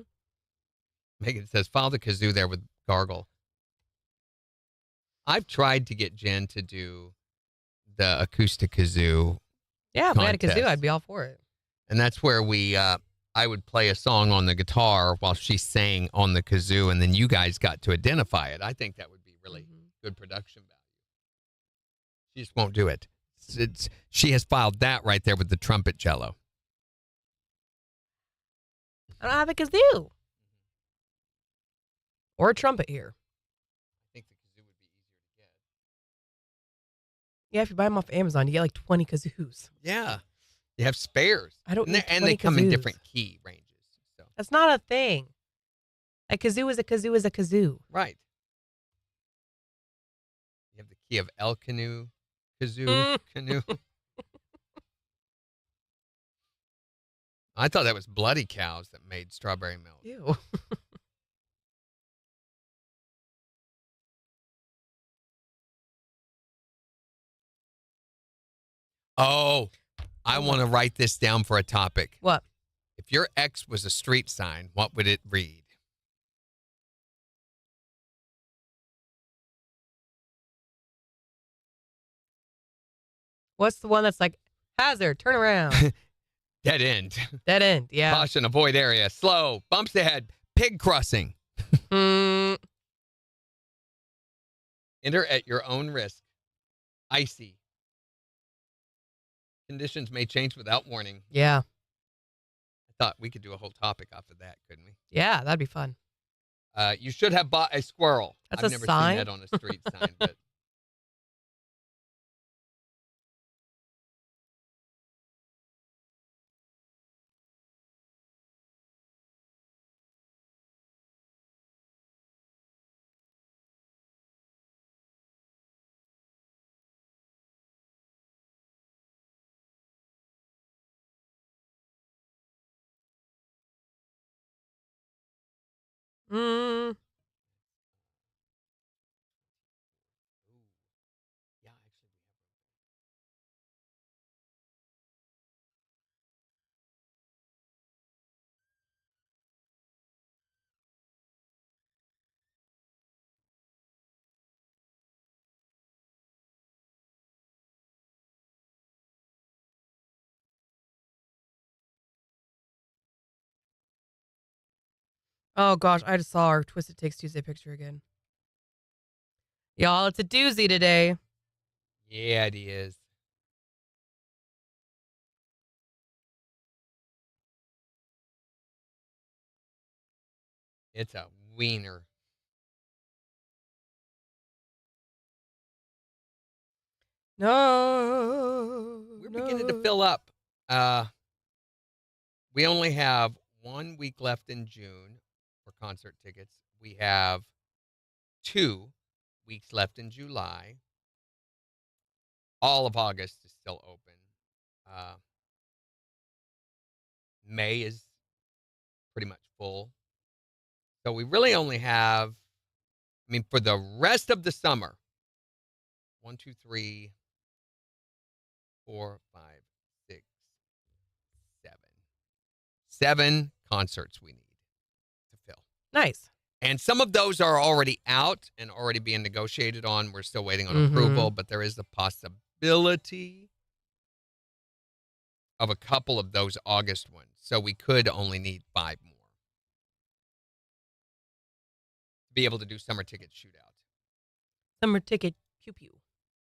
S3: Megan says, file the kazoo there with gargle. I've tried to get Jen to do the acoustic kazoo.
S2: Yeah, if we had a kazoo,
S3: contest.
S2: I'd be all for it.
S3: And that's where I would play a song on the guitar while she sang on the kazoo, and then you guys got to identify it. I think that would be really good production value. She just won't do it. She has filed that right there with the trumpet cello.
S2: I don't have a kazoo. Or a trumpet here.
S3: I think the kazoo would be easier to get.
S2: Yeah, if you buy them off Amazon, you get like 20 kazoos.
S3: Yeah. You have spares.
S2: I don't need
S3: And they
S2: 20
S3: come in
S2: kazoos.
S3: different key ranges. So.
S2: That's not a thing. A kazoo is a kazoo is a kazoo.
S3: Right. You have the key of El Canoe, kazoo, canoe. I thought that was bloody cows that made strawberry milk.
S2: Ew.
S3: Oh, I want to write this down for a topic.
S2: What?
S3: If your ex was a street sign, what would it read?
S2: What's the one that's like, hazard, turn around?
S3: Dead end.
S2: Dead end, yeah.
S3: Caution, avoid area. Slow. Bumps ahead. Pig crossing.
S2: Mm.
S3: Enter at your own risk. Icy. Conditions may change without warning.
S2: Yeah.
S3: I thought we could do a whole topic off of that, couldn't we?
S2: Yeah, that'd be fun.
S3: You should have bought a squirrel.
S2: That's
S3: I've
S2: a
S3: never
S2: sign?
S3: seen that on a street sign, but
S2: Mm. Oh, gosh, I just saw our Twisted Takes Tuesday picture again. Y'all, it's a doozy today.
S3: yeah, it is. It's a wiener.
S2: No.
S3: We're beginning to fill up. We only have 1 week left in June for concert tickets. We have 2 weeks left in July. All of August is still open. May is pretty much full. So we really only have, for the rest of the summer, 1, 2, 3, 4, 5, 6, 7. 7 concerts we need to fill.
S2: Nice.
S3: And some of those are already out and already being negotiated on. We're still waiting on approval, but there is the possibility of a couple of those August ones. So we could only need 5 more to be able to do summer ticket shootout.
S2: Summer ticket, pew pew.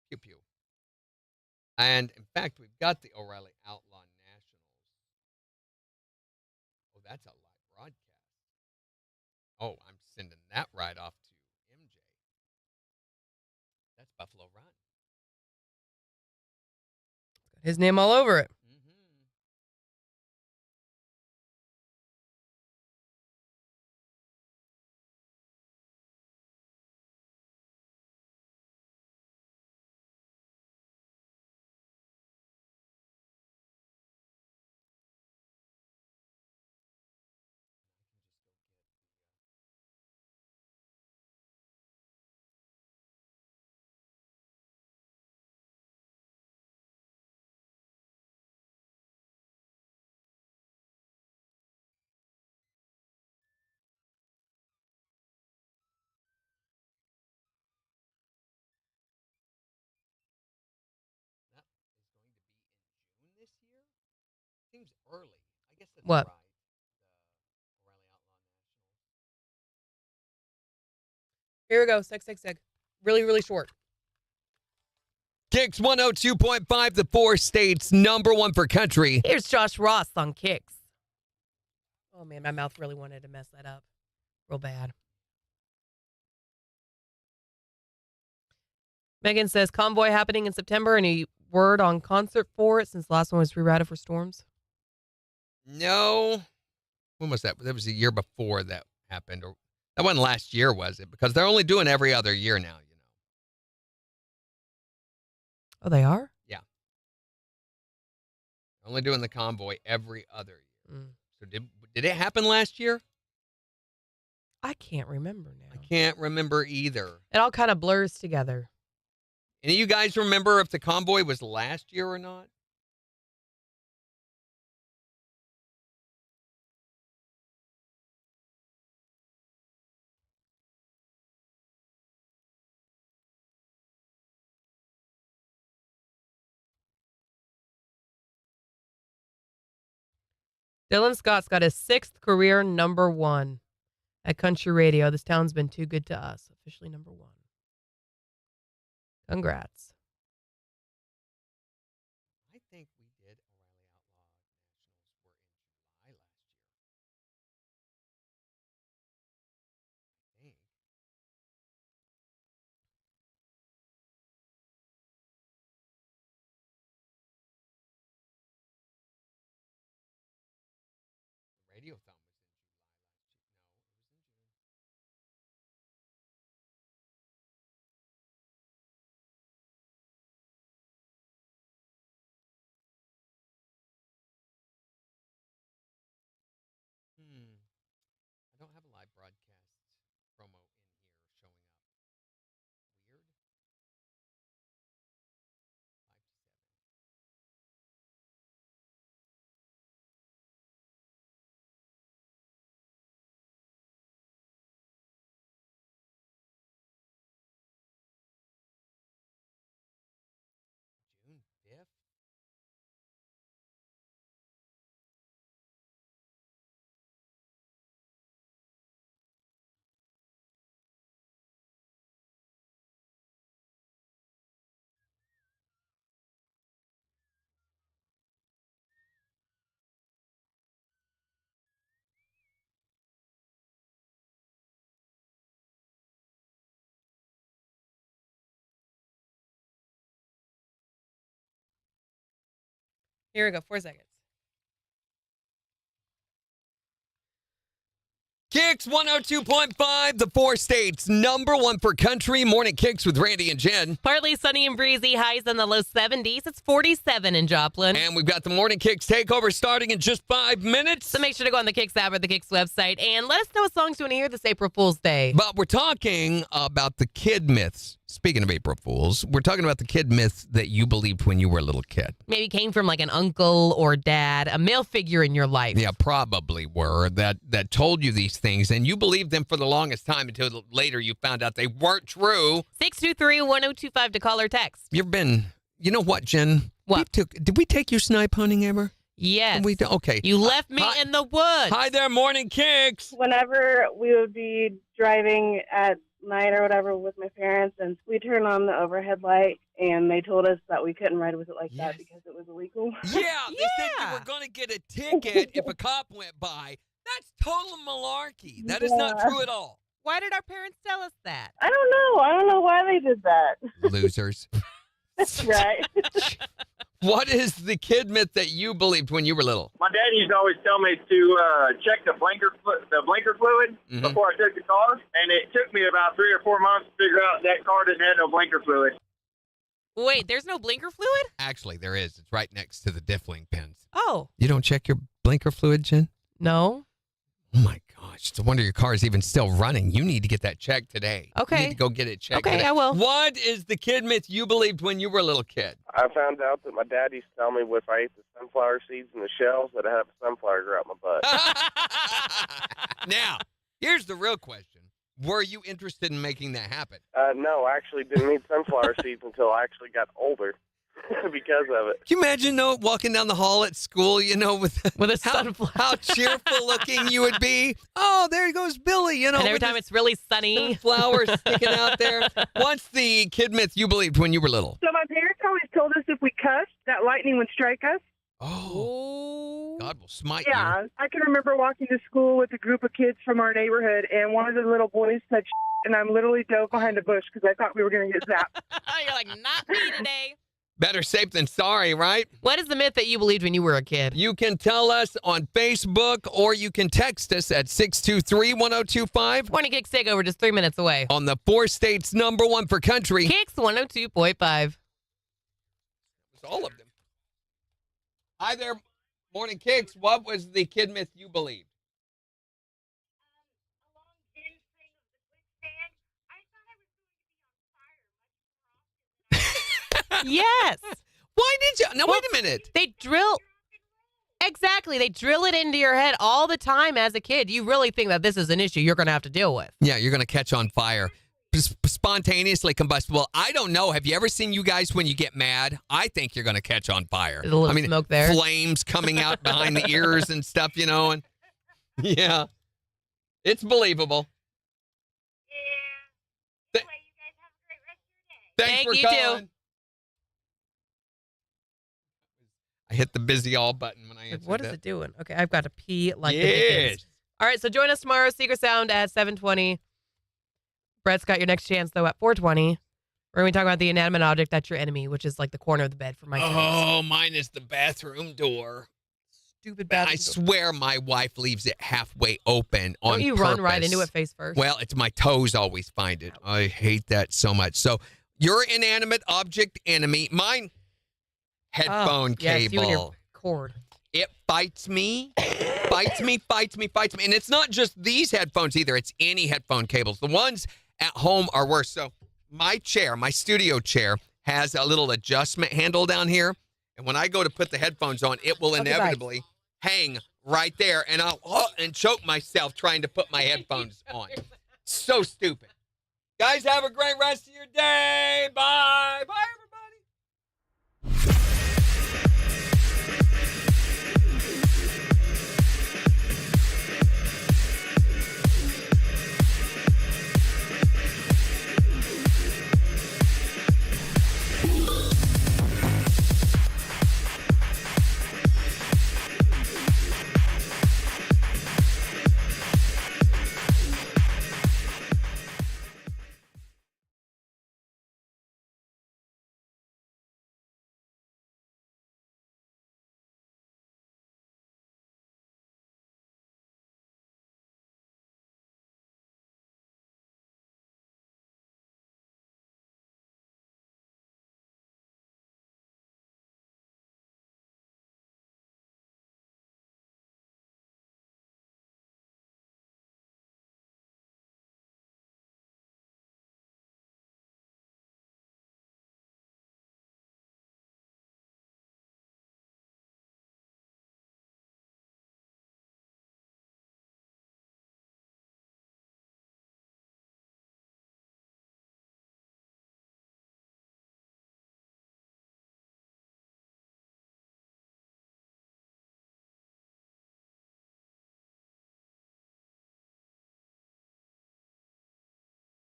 S3: Pew pew. And in fact, we've got the O'Reilly Outlaw Nationals. Oh, that's a live broadcast. Oh, I'm sending that right off to MJ. That's Buffalo Run.
S2: Got his name all over it.
S3: This year? Seems early. I guess that's
S2: What?
S3: right.
S2: Here we go. Seg. Really, really short.
S3: KIX 102.5, the 4 states, #1 for country.
S2: Here's Josh Ross on KIX. Oh, man, my mouth really wanted to mess that up. Real bad. Megan says, Convoy happening in September. Any word on concert for it since the last one was rerouted for storms?
S3: No. When was that? That was the year before that happened. Or that wasn't last year, was it? Because they're only doing every other year now, you know.
S2: Oh, they are?
S3: Yeah. Only doing the Convoy every other year.
S2: Mm.
S3: So did it happen last year?
S2: I can't remember now.
S3: I can't remember either.
S2: It all kind of blurs together.
S3: Any of you guys remember if the Convoy was last year or not?
S2: Dylan Scott's got his 6th career #1 at country radio. This town's been too good to us. Officially #1. Congrats.
S3: I think we did O'Reilly Outlaw Nationals were in July last year. I think. Radiothon was in July last year. No, it was in June. I don't have a live broadcast promo in here showing up. Weird. 5 to 7. June 5th?
S2: Here we go. 4 seconds.
S3: KIX 102.5, the 4 states #1 for country. Morning KIX with Randy and Jen.
S2: Partly sunny and breezy, highs in the low 70s. It's 47 in Joplin.
S3: And we've got the Morning KIX takeover starting in just 5 minutes.
S2: So make sure to go on the KIX app or the KIX website and let us know what songs you want to hear this April Fool's Day.
S3: But we're talking about the kid myths. Speaking of April Fools, we're talking about the kid myths that you believed when you were a little kid.
S2: Maybe came from like an uncle or dad, a male figure in your life.
S3: Yeah, probably were that told you these things, and you believed them for the longest time until later you found out they weren't true.
S2: 623-1025 to call or text.
S3: You've been, you know what, Jen?
S2: What?
S3: Did we take you snipe hunting ever?
S2: Yes.
S3: Okay.
S2: You left me in the woods.
S3: Hi there, Morning KIX.
S6: Whenever we would be driving at night or whatever with my parents, and we turned on the overhead light, and they told us that we couldn't ride with it like that because it was illegal.
S3: Yeah, they said you were going to get a ticket if a cop went by. That's total malarkey. That is not true at all.
S2: Why did our parents tell us that?
S6: I don't know. I don't know why they did that.
S3: Losers.
S6: Right.
S3: What is the kid myth that you believed when you were little?
S9: My dad used to always tell me to check the blinker fluid before I took the car, and it took me about 3 or 4 months to figure out that car didn't have no blinker fluid.
S2: Wait, there's no blinker fluid?
S3: Actually, there is. It's right next to the Diffling pins.
S2: Oh.
S3: You don't check your blinker fluid, Jen?
S2: No.
S3: Oh, my gosh. It's a wonder your car is even still running. You need to get that checked today.
S2: Okay.
S3: You need to go get it checked
S2: Okay,
S3: today.
S2: I will.
S3: What is the kid myth you believed when you were a little kid?
S18: I found out that my dad used to tell me if I ate the sunflower seeds in the shells that I had a sunflower grow out my butt.
S3: Now, here's the real question. Were you interested in making that happen?
S18: No, I actually didn't eat sunflower seeds until I actually got older because of it.
S3: Can you imagine, though, walking down the hall at school, with
S2: a sunflower?
S3: How cheerful looking you would be. Oh, there goes Billy,
S2: And every time it's really sunny.
S3: Flowers sticking out there. What's the kid myth you believed when you were little?
S6: So my parents always told us if we cussed, that lightning would strike us.
S3: Oh, God will smite
S6: Yeah, I can remember walking to school with a group of kids from our neighborhood, and one of the little boys said, and I'm literally dove behind a bush because I thought we were going to get zapped.
S2: You're like, not me today.
S3: Better safe than sorry, right?
S2: What is the myth that you believed when you were a kid?
S3: You can tell us on Facebook or you can text us at 623-1025.
S2: Morning KIX takeover just 3 minutes away.
S3: On the 4 states #1 for country.
S2: KIX 102.5.
S3: It's all of them. Hi there, Morning KIX. What was the kid myth you believed?
S2: Yes.
S3: Why did you? Now, wait a minute.
S2: They drill. Exactly. They drill it into your head all the time as a kid. You really think that this is an issue you're going to have to deal with.
S3: Yeah, you're going to catch on fire. spontaneously combustible. I don't know. Have you ever seen you guys when you get mad? I think you're going to catch on fire.
S2: A little smoke there.
S3: Flames coming out behind the ears and stuff, and yeah, it's believable.
S4: Anyway, you guys have a great rest of your day.
S3: Thanks for
S2: you
S3: calling.
S2: too.
S3: I hit the busy all button when I answered
S2: What is
S3: that.
S2: it doing? Okay, I've got to pee like the
S3: Yes.
S2: Dickens. All right, so join us tomorrow, Secret Sound at 7:20. Brett's got your next chance, though, at 4:20. We're going to be talking about the inanimate object that's your enemy, which is like the corner of the bed for my kids.
S3: Oh, mine is the bathroom door.
S2: Stupid bathroom
S3: I
S2: door.
S3: swear my wife leaves it halfway open on
S2: Don't you
S3: purpose.
S2: run right into it face first?
S3: Well, it's my toes always find it. I hate that so much. So your inanimate object enemy, mine headphone
S2: yes,
S3: cable.
S2: you and your cord.
S3: It fights me, fights me. And it's not just these headphones either. It's any headphone cables. The ones at home are worse. So my chair, my studio chair, has a little adjustment handle down here. And when I go to put the headphones on, it will inevitably hang right there. And I'll and choke myself trying to put my headphones on. So stupid. Guys, have a great rest of your day. Bye. Bye, everybody.